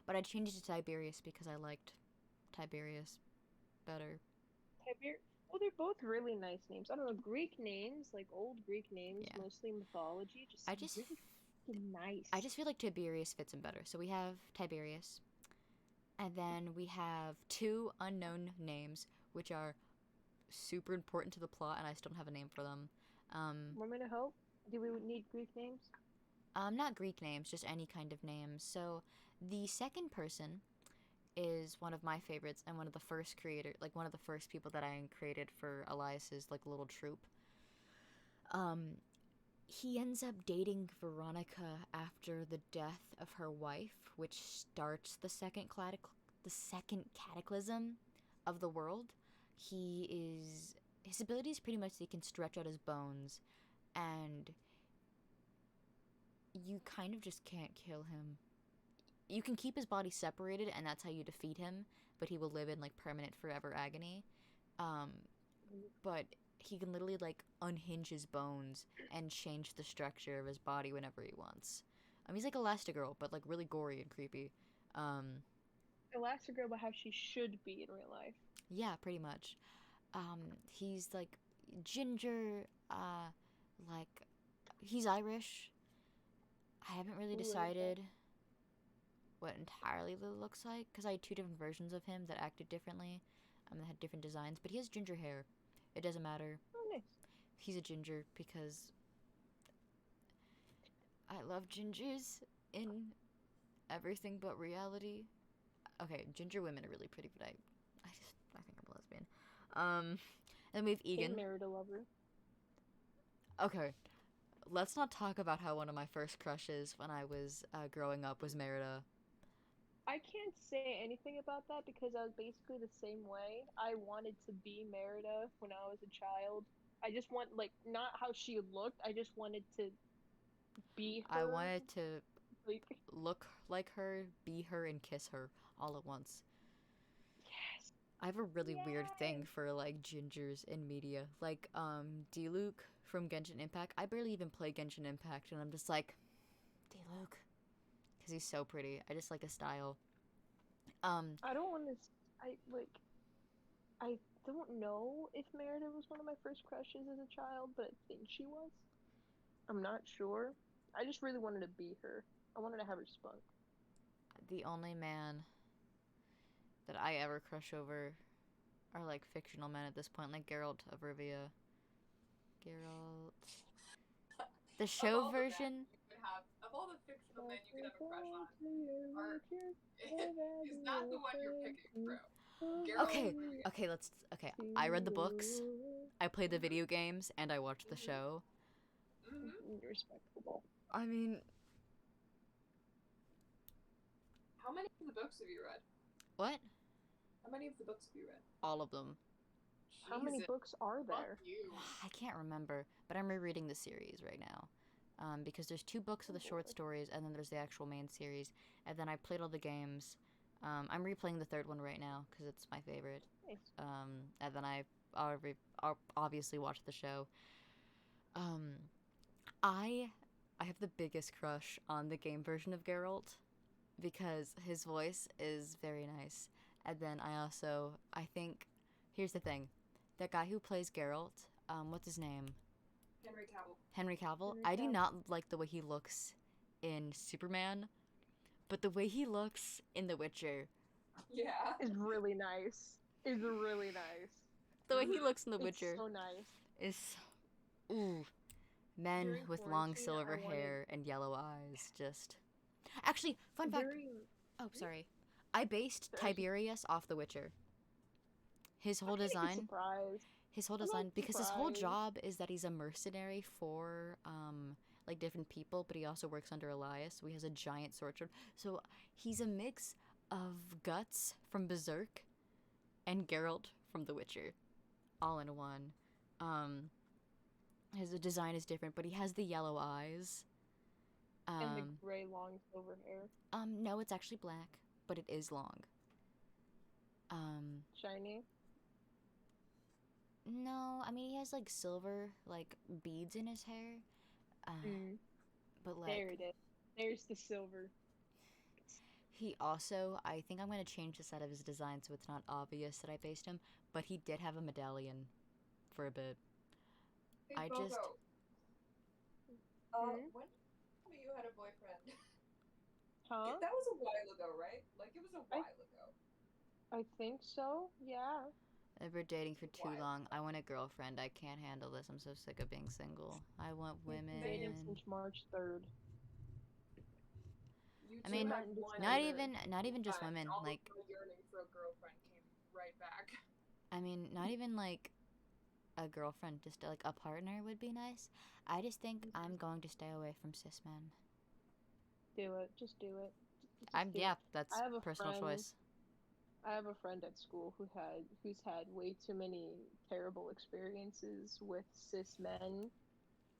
But I changed it to Tiberius because I liked Tiberius better. Well, they're both really nice names. I don't know, Greek names, like old Greek names, Yeah. mostly mythology, just I sound just really fucking nice. I just feel like Tiberius fits him better. So we have Tiberius, and then we have two unknown names, which are super important to the plot, and I still don't have a name for them. Want me to help? Do we need Greek names? Not Greek names, just any kind of names. So the second person is one of my favorites and one of the first one of the first people that I created for Elias's like little troupe. He ends up dating Veronica after the death of her wife, which starts the second cataclysm of the world. His ability is pretty much he can stretch out his bones, and you kind of just can't kill him. You can keep his body separated, and that's how you defeat him, but he will live in like permanent forever agony. But he can literally like unhinge his bones and change the structure of his body whenever he wants. He's like Elastigirl, but like really gory and creepy. Elastigirl, but how she should be in real life. Yeah, pretty much. He's like ginger, like he's Irish. I haven't really decided what entirely it looks like because I had two different versions of him that acted differently. That had different designs, but he has ginger hair. It doesn't matter. Oh, nice. He's a ginger because I love gingers in everything but reality. Okay, ginger women are really pretty, but I think I'm a lesbian. And then we have Egan. Merida lover. Okay, let's not talk about how one of my first crushes when I was growing up was Merida. I can't say anything about that because I was basically the same way. I wanted to be Merida when I was a child. I just want, like, not how she looked. I just wanted to be her. I wanted to like, look like her, be her, and kiss her all at once. yes. I have a really weird thing for like gingers in media. Like Diluc from Genshin Impact. I barely even play Genshin Impact, and I'm just like, Diluc, because he's so pretty. I just like his style. I don't want to. I don't know if Merida was one of my first crushes as a child, but I think she was. I'm not sure. I just really wanted to be her. I wanted to have her spunk. The only man that I ever crush over are like fictional men at this point, like Geralt of Rivia. Geralt. The show version. Of all the fictional men you could have a crush on, is not the one you're picking, bro. Okay. I read the books, I played the video games, and I watched the show. Mm-hmm. Respectable. I mean, how many of the books have you read? What? How many of the books have you read? All of them. How many books are there? I can't remember, but I'm rereading the series right now. Because there's 2 books of the short stories, and then there's the actual main series, and then I played all the games. I'm replaying the 3rd one right now because it's my favorite. Nice. And then I'll obviously watch the show. I have the biggest crush on the game version of Geralt because his voice is very nice. And then I think, here's the thing, that guy who plays Geralt, what's his name? Henry Cavill. I do not like the way he looks in Superman, but the way he looks in The Witcher, is really nice. Is really nice. The way he looks in The Witcher, so nice. Is ooh, men During with long quarantine, silver hair and yellow eyes. Just actually, fun fact. Oh, sorry. I based Tiberius off The Witcher. His whole design. Because his whole job is that he's a mercenary for like different people, but he also works under Elias, so he has a giant sword. So he's a mix of Guts from Berserk and Geralt from The Witcher, all in one. His design is different, but he has the yellow eyes. And the gray long silver hair. No, it's actually black, but it is long. Shiny? No, I mean he has like silver like beads in his hair. But like there it is. There's the silver. He also, I think I'm going to change this out of his design so it's not obvious that I based him, but he did have a medallion for a bit. Hey, I Bogo. just- When you had a boyfriend? Huh? That was a while ago, right? Like, it was a while ago. I think so. Yeah. I've been dating for too Why? long. I want a girlfriend. I can't handle this. I'm so sick of being single. I want We've been dating women. since March 3rd. You I two mean, had one Not year, even just and women. all Like, of my yearning for a girlfriend came right back. I mean, not even like a girlfriend, just like a partner would be nice. I just think I'm going to stay away from cis men. Do it. Just do it. Just I'm do yeah, it. that's I have a personal friend. choice. I have a friend at school who's had way too many terrible experiences with cis men,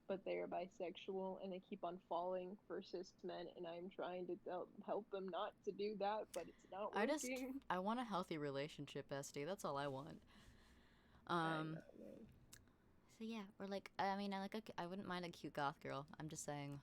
but they are bisexual and they keep on falling for cis men, and I'm trying to help them not to do that, but it's not working. I want a healthy relationship, bestie. That's all I want. I Um, know, man. so yeah, or like I wouldn't mind a cute goth girl. I'm just saying.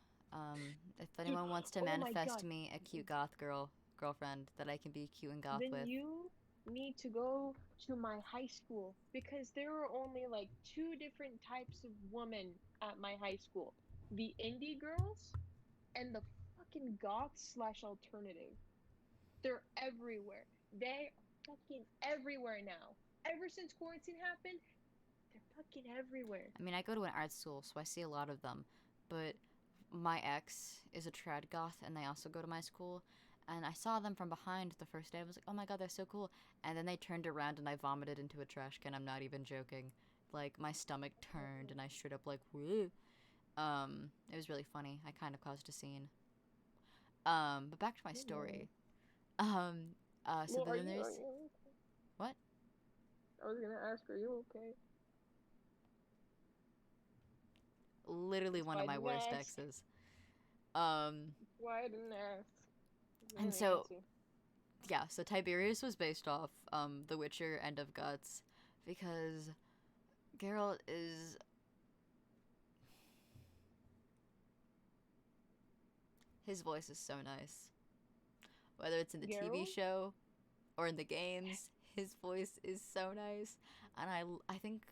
If Dude, anyone wants to oh my manifest God. me a cute goth girlfriend that I can be cute and goth Then with. you need to go to my high school because there are only like two different types of women at my high school. The indie girls and the fucking goths slash alternative. They're everywhere. They are fucking everywhere now. Ever since quarantine happened, they're fucking everywhere. I mean, I go to an art school, so I see a lot of them. But my ex is a trad goth, and they also go to my school. And I saw them from behind the first day. I was like, oh my god, they're so cool. And then they turned around, and I vomited into a trash can. I'm not even joking. Like, my stomach turned, and I straight up, like, woo. It was really funny. I kind of caused a scene. But back to my story. So Well, then there's... you What? I was gonna ask, are you okay? Literally That's one why of I my didn't worst ask. exes. Why I didn't ask. And so, yeah, so Tiberius was based off The Witcher End of Guts because Geralt is his voice is so nice. Whether it's in the TV Geralt? show or in the games, his voice is so nice. And I think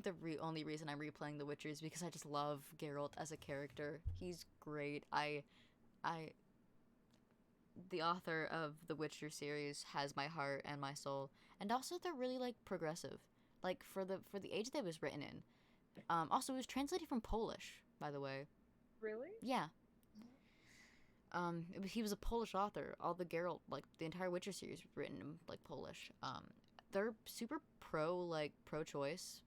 the only reason I'm replaying The Witcher is because I just love Geralt as a character. He's great. The author of the Witcher series has my heart and my soul, and also they're really like progressive, like for the age that it was written in. Also, it was translated from Polish, by the way. Really? Yeah. He was a Polish author. All the Geralt, like the entire Witcher series, was written in like Polish. They're super pro-choice,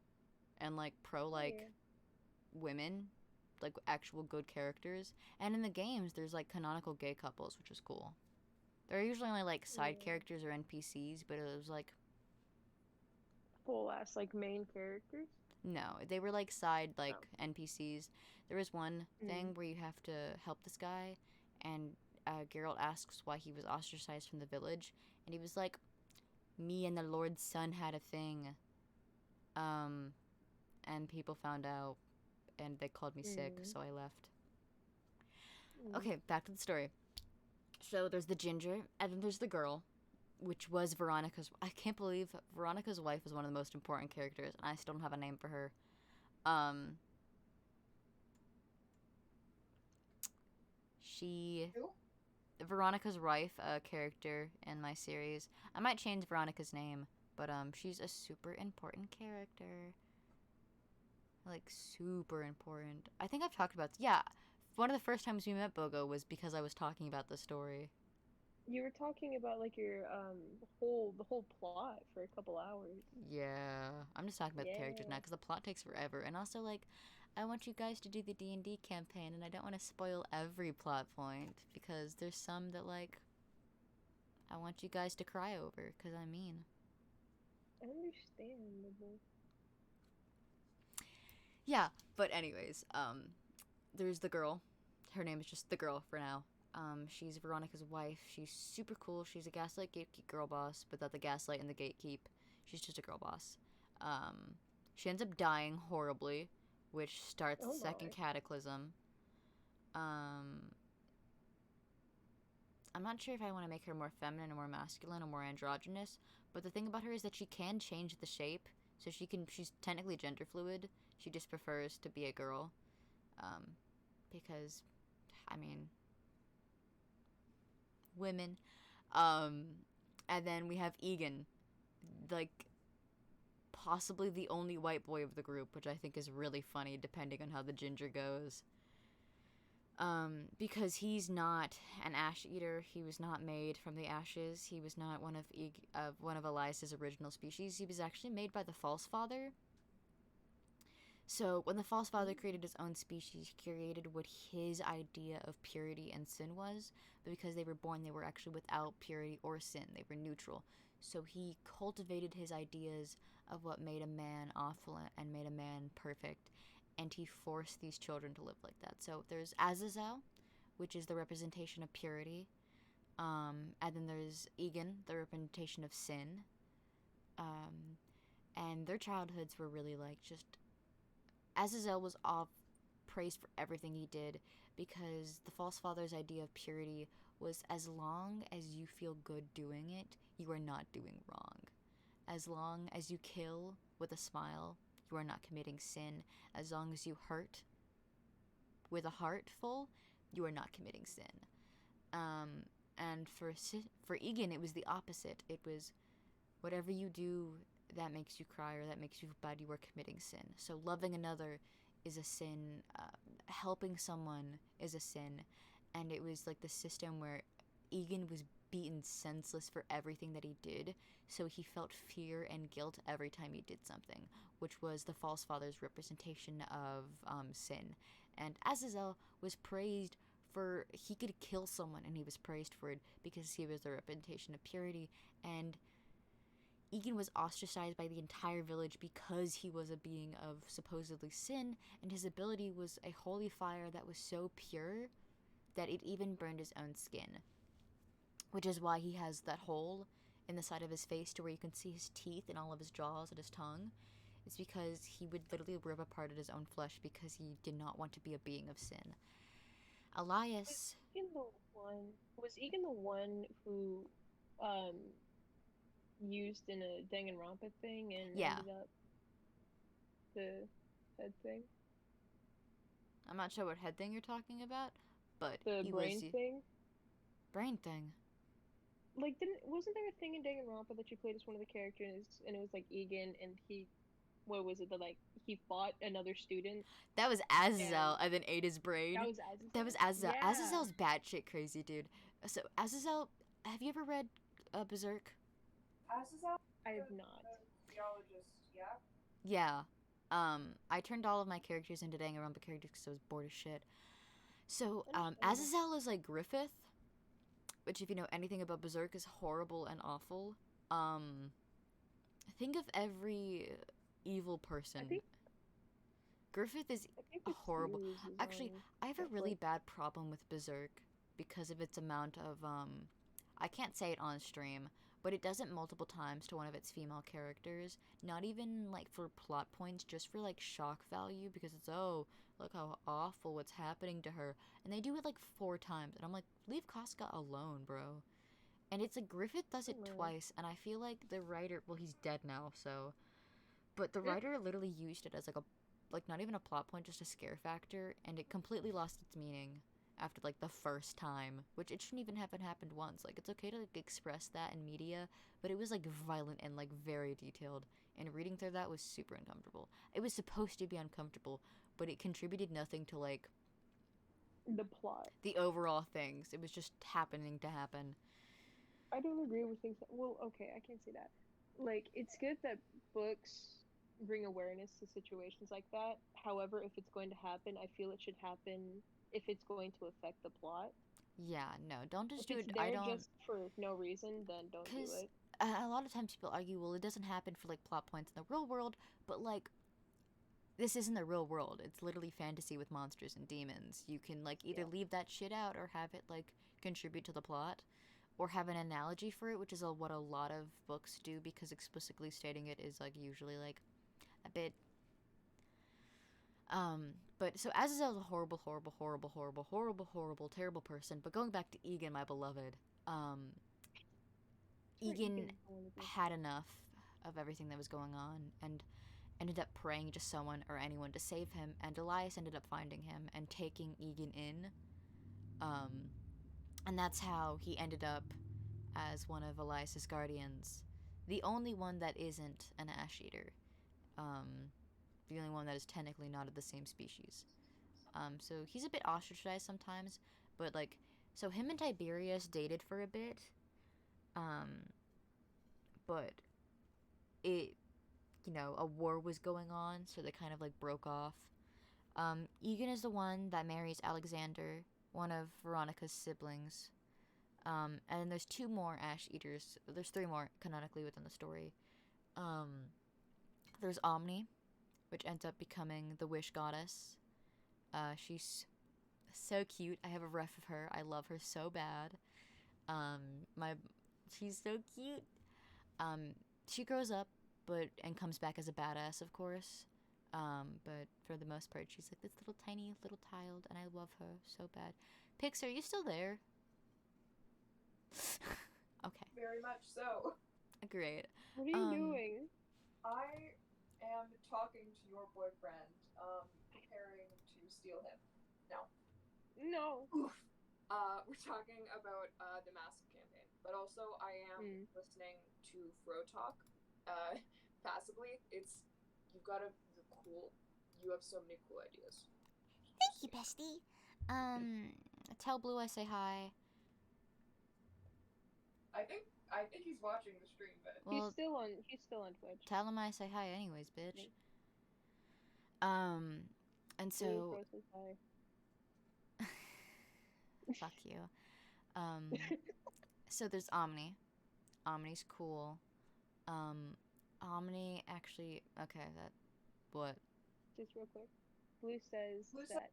and like pro women, like actual good characters. And in the games, there's like canonical gay couples, which is cool. There are usually only like side characters or NPCs, but it was like full ass like main characters. no, they were like side NPCs. There was one thing where you have to help this guy, and Geralt asks why he was ostracized from the village, and he was like, "Me and the Lord's son had a thing." And people found out, and they called me sick, so I left. Okay, back to the story. So there's the ginger, and then there's the girl, which was Veronica's. I can't believe Veronica's wife is one of the most important characters, and I still don't have a name for her. Veronica's wife, a character in my series. I might change Veronica's name, but she's a super important character. Like, super important. I think I've talked about... Yeah, one of the first times we met Bogo was because I was talking about the story. You were talking about like your the whole plot for a couple hours. Yeah, I'm just talking about the characters now because the plot takes forever. And also, like, I want you guys to do the D&D campaign, and I don't want to spoil every plot point because there's some that, like, I want you guys to cry over because I mean. Understandable. Yeah, but anyways, there's the girl. Her name is just the girl for now. She's Veronica's wife. She's super cool. She's a Gaslight Gatekeep girl boss, but not the Gaslight and the Gatekeep. She's just a girl boss. She ends up dying horribly, which starts the second cataclysm. I'm not sure if I want to make her more feminine or more masculine or more androgynous, but the thing about her is that she can change the shape, so she's technically gender fluid. She just prefers to be a girl, because, I mean, women. And then we have Egan, like, possibly the only white boy of the group, which I think is really funny depending on how the ginger goes. Because he's not an ash eater. He was not made from the ashes. He was not one of Elias's original species. He was actually made by the False Father. So when the False Father created his own species, he created what his idea of purity and sin was. But because they were born, they were actually without purity or sin. They were neutral. So he cultivated his ideas of what made a man awful and made a man perfect. And he forced these children to live like that. So there's Azazel, which is the representation of purity. And then there's Egan, the representation of sin. And their childhoods were really like just... Azazel was all praised for everything he did because the False Father's idea of purity was as long as you feel good doing it, you are not doing wrong. As long as you kill with a smile, you are not committing sin. As long as you hurt with a heart full, you are not committing sin. And for Egan, it was the opposite. It was whatever you do that makes you cry or that makes you feel bad, you are committing sin. So loving another is a sin. Helping someone is a sin. And it was like the system where Egan was beaten senseless for everything that he did, so he felt fear and guilt every time he did something, which was the False Father's representation of sin. And Azazel was praised for... he could kill someone, and he was praised for it because he was the representation of purity. And Egan was ostracized by the entire village because he was a being of supposedly sin, and his ability was a holy fire that was so pure that it even burned his own skin. Which is why he has that hole in the side of his face to where you can see his teeth and all of his jaws and his tongue. It's because he would literally rip apart at his own flesh because he did not want to be a being of sin. Elias... Was Egan the one who used in a Danganronpa thing and Yeah. ended up the head thing? I'm not sure what head thing you're talking about, but The he brain was... thing? Brain thing? Like, wasn't there a thing in Danganronpa that you played as one of the characters, and it was like Egan, and he, what was it, that like he fought another student? That was Azazel and then ate his brain. That was Azazel. That was Azazel. Yeah. Azazel's batshit crazy, dude. So Azazel, have you ever read Berserk? Azazel? I have not. Geologist, yeah? Yeah. I turned all of my characters into Danganronpa characters because I was bored as shit. So, Azazel is like Griffith, which if you know anything about Berserk is horrible and awful. Think of every evil person. Griffith is horrible. Actually, I have a really bad problem with Berserk because of its amount of, I can't say it on stream, but it does it multiple times to one of its female characters. Not even, like, for plot points, just for, like, shock value, because it's, oh, look how awful what's happening to her. And they do it, like, 4 times, and I'm like, leave Casca alone, bro. And it's like, Griffith does it twice, and I feel like the writer, well, he's dead now, so... But the writer literally used it as, like, not even a plot point, just a scare factor, and it completely lost its meaning after, like, the first time, which it shouldn't even have happened once. Like, it's okay to, like, express that in media, but it was, like, violent and, like, very detailed, and reading through that was super uncomfortable. It was supposed to be uncomfortable, but it contributed nothing to, like... the plot. The overall things. It was just happening to happen. I don't agree with things well, okay, I can't say that. Like, it's good that books bring awareness to situations like that. However, if it's going to happen, I feel it should happen if it's going to affect the plot. Yeah, no, don't just do If it. it's there just for no reason, then don't do it. A lot of times people argue, well, it doesn't happen for, like, plot points in the real world, but, like, this isn't the real world. It's literally fantasy with monsters and demons. You can, like, either leave that shit out or have it, like, contribute to the plot, or have an analogy for it, which is what a lot of books do, because explicitly stating it is, like, usually, like, a bit... But so Azazel's a horrible, horrible, horrible, horrible, horrible, horrible, terrible person. But going back to Egan, my beloved, Egan had enough of everything that was going on and ended up praying to someone or anyone to save him, and Elias ended up finding him and taking Egan in. And that's how he ended up as one of Elias's guardians. The only one that isn't an ash eater. The only one that is technically not of the same species. So he's a bit ostracized sometimes, but like, so him and Tiberius dated for a bit. But it, a war was going on, so they kind of like broke off. Egan is the one that marries Alexander, one of Veronica's siblings. And then there's 2 more ash eaters. There's 3 more canonically within the story. There's Omni, which ends up becoming the wish goddess. She's so cute. I have a ref of her. I love her so bad. She's so cute. She grows up, and comes back as a badass, of course. But for the most part, she's like this little tiny little child, and I love her so bad. Pixie, are you still there? Okay. Very much so. Great. What are you doing? I am talking to your boyfriend, preparing to steal him. No. We're talking about the Massive campaign, but also I am listening to Fro Talk passively. You're cool. You have so many cool ideas. Thank you, bestie. Tell Blue I say hi. I think he's watching the stream, but Well, He's still on Twitch. tell him I say hi anyways, bitch. And so Blue says hi. fuck you. So there's Omni. Omni's cool. Omni actually, okay, what? Just real quick. Blue says that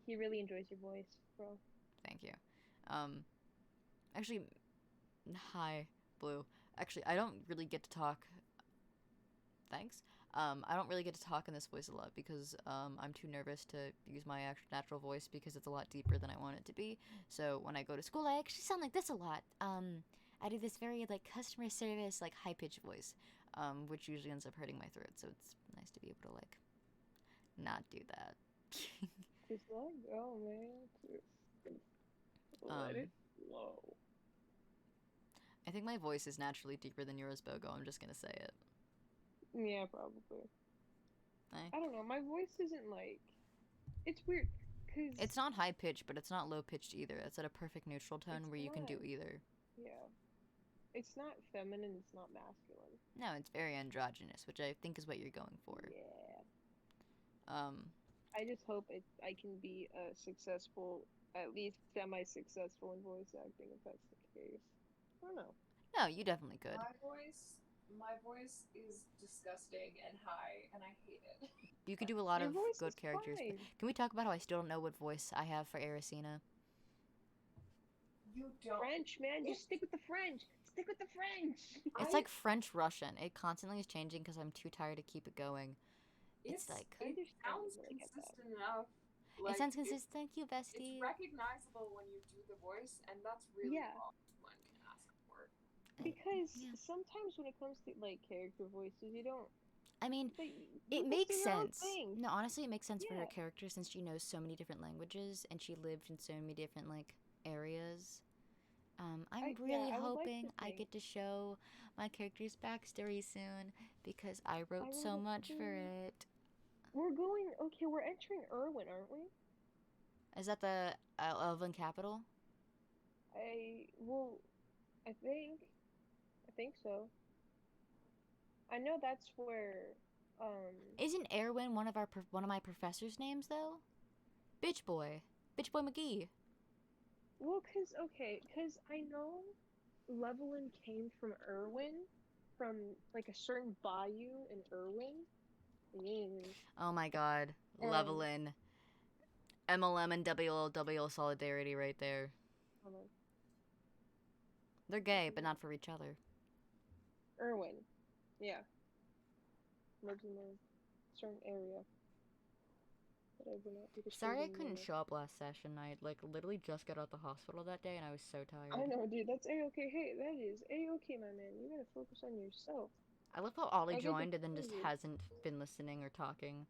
he really enjoys your voice, bro. Thank you. Actually, hi, Blue. Actually, I don't really get to talk. Thanks. I don't really get to talk in this voice a lot because I'm too nervous to use my actual natural voice because it's a lot deeper than I want it to be. So when I go to school, I actually sound like this a lot. I do this very like customer service, like high pitched voice, which usually ends up hurting my throat. So it's nice to be able to like not do that. Just let it go, man. Let it flow. I think my voice is naturally deeper than yours, Bogo. I'm just gonna say it. Yeah, probably. I don't know. My voice isn't like. It's weird, cause it's not high pitched, but it's not low pitched either. It's at a perfect neutral tone It's where you can do not. either. Yeah. It's not feminine. It's not masculine. No, it's very androgynous, which I think is what you're going for. Yeah. I just hope I can be a successful, at least semi-successful in voice acting, if that's the case. I don't know. No, you definitely could. My voice is disgusting and high, and I hate it. You could do a lot Your of voice good is characters. fine. Can we talk about how I still don't know what voice I have for Erisina? You don't. French, man. Just stick with the French. Stick with the French. It's like French Russian. It constantly is changing because I'm too tired to keep it going. It's like it sounds consistent enough. Like, it sounds consistent. Thank you, bestie. It's recognizable when you do the voice, and that's really all one can ask for. Because sometimes when it comes to like character voices, you don't. I mean, it makes sense. No, honestly, it makes sense for her character since she knows so many different languages and she lived in so many different like areas. I'm really hoping I get to show my character's backstory soon because I wrote so much for it. We're entering Irwin, aren't we? Is that the Elven capital? I think so. I know that's where. Isn't Erwin one of my professors' names though? Bitch boy McGee. Well, cause I know Levilan came from Irwin, from like a certain bayou in Irwin. Oh my god, Levilan. MLM and WLW solidarity right there. They're gay, but not for each other. Irwin, yeah. Lives in a certain area. That I will not be Sorry I disturbing couldn't you. show up last session. I like literally just got out the hospital that day and I was so tired. I know, dude. That's a-okay. Hey, that is a-okay, my man. You gotta focus on yourself. I love how Olly I get joined the and then just crazy. hasn't been listening or talking.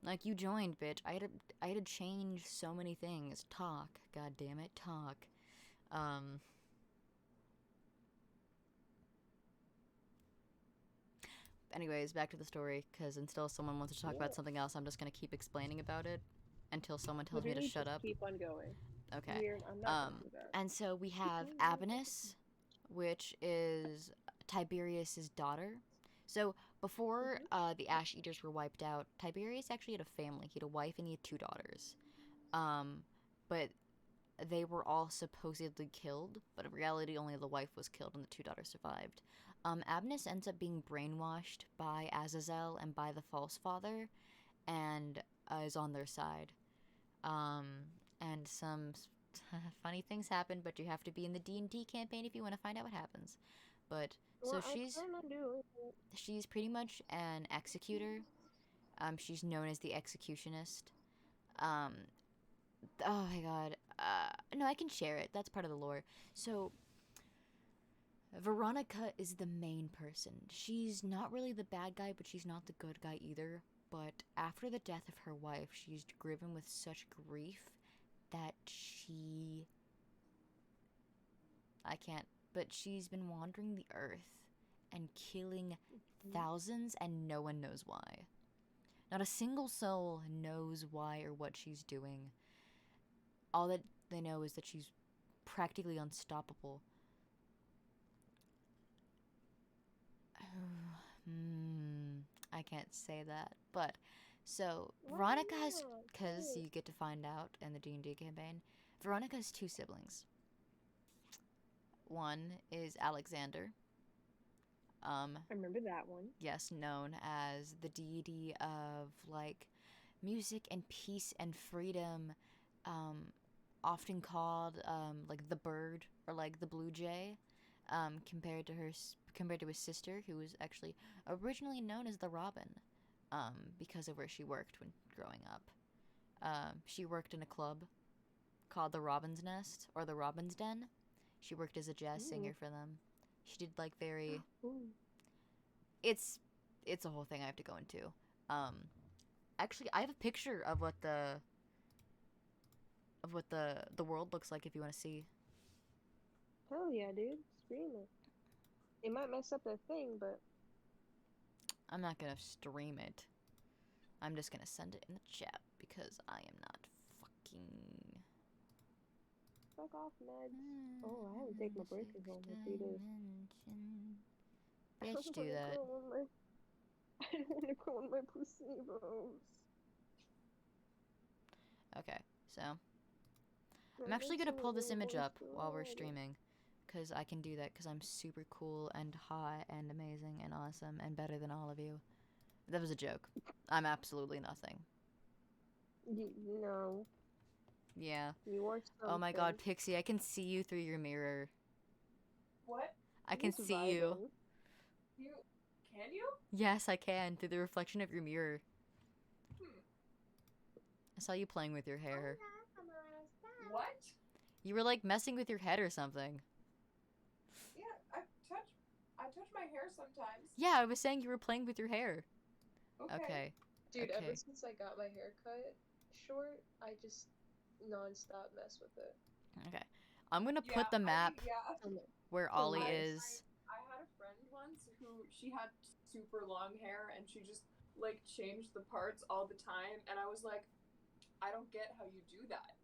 Like, you joined, bitch. I had to change so many things. Talk. God damn it, talk. Anyways, back to the story, because until someone wants to talk about something else, I'm just gonna keep explaining about it until someone tells me to Literally shut just up. keep on going. Okay. I'm not gonna do that. And so we have going. Abinus, which is Tiberius's daughter. So before the Ash Eaters were wiped out, Tiberius actually had a family. He had a wife and he had 2 daughters. But they were all supposedly killed, but in reality only the wife was killed and the 2 daughters survived. Abinus ends up being brainwashed by Azazel and by the false father, and is on their side. And some funny things happen, but you have to be in the D&D campaign if you want to find out what happens. But so she's pretty much an executor. She's known as the executionist. Oh my god. No, I can share it. That's part of the lore. So Veronica is the main person. She's not really the bad guy, but she's not the good guy either. But after the death of her wife, she's driven with such grief that she's been wandering the earth and killing thousands, and no one knows why. Not a single soul knows why or what she's doing. All that they know is that she's practically unstoppable. I can't say that, but so Veronica has, because you get to find out in the D&D campaign, Veronica has 2 siblings. One is Alexander. I remember that one. Yes, known as the deity of like music and peace and freedom, often called like the bird or like the blue jay, compared to his sister, who was actually originally known as the robin, because of where she worked when growing up. She worked in a club called the Robin's Nest or the Robin's Den. She worked as a jazz singer for them. She did like very. It's a whole thing I have to go into. Actually, I have a picture of what the world looks like if you want to see. Hell yeah, dude. Stream it. It might mess up the thing, but I'm not gonna stream it. I'm just gonna send it in the chat because I am not fucking. fuck off, meds. Oh, I haven't taken my break in home in 3 days. Bitch, do that. I don't want to go on my placebos. Okay, so I'm actually gonna pull this image up while we're streaming, because I can do that because I'm super cool and hot and amazing and awesome and better than all of you. That was a joke. I'm absolutely nothing. No. Yeah. You are something. Oh my god, Pixie, I can see you through your mirror. What? I can Just see you. You can you? Yes, I can, through the reflection of your mirror. I saw you playing with your hair. What? You were like messing with your head or something. Yeah, I touch my hair sometimes. Yeah, I was saying you were playing with your hair. Okay. Dude, okay. ever since I got my hair cut short, I just non-stop mess with it. Okay. I'm gonna put the map where Olly is. I had a friend once who she had super long hair and she just like changed the parts all the time, and I was like, I don't get how you do that,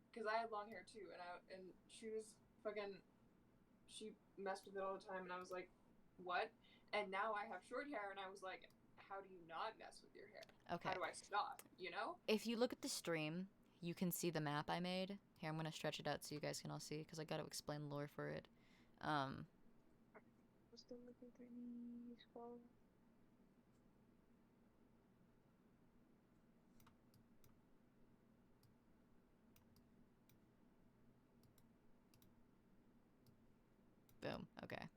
because I had long hair too, and she was fucking, she messed with it all the time, and I was like, what? And now I have short hair, and I was like, how do you not mess with your hair? Okay. How do I stop? You know? If you look at the stream, you can see the map I made. Here, I'm gonna stretch it out so you guys can all see, because I gotta explain lore for it. Still looking through these calls. Boom. Okay.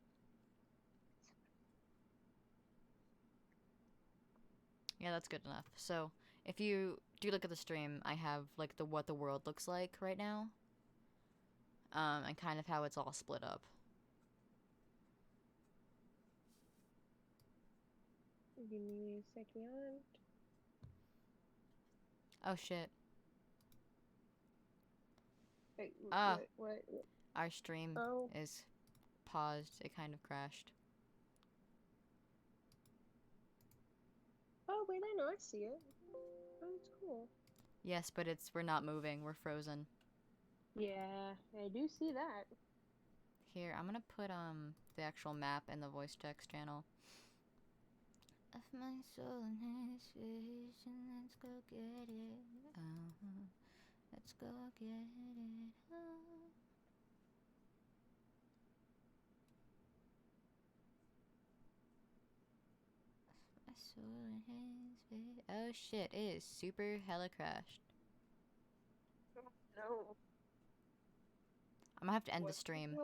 Yeah, that's good enough. So, If you do look at the stream, I have like the what the world looks like right now. And kind of how it's all split up. Give me a second. Oh shit. Wait, Ah. what? Our stream Oh. is paused. It kind of crashed. Oh, wait, I know, I see it. Oh, it's cool. Yes, but we're not moving. We're frozen. Yeah, I do see that. Here, I'm gonna put the actual map in the voice text channel. Of my soul in his vision, let's go get it. Let's go get it. My soul in his vision. Oh shit! It is super hella crashed. No. I'm gonna have to end the stream.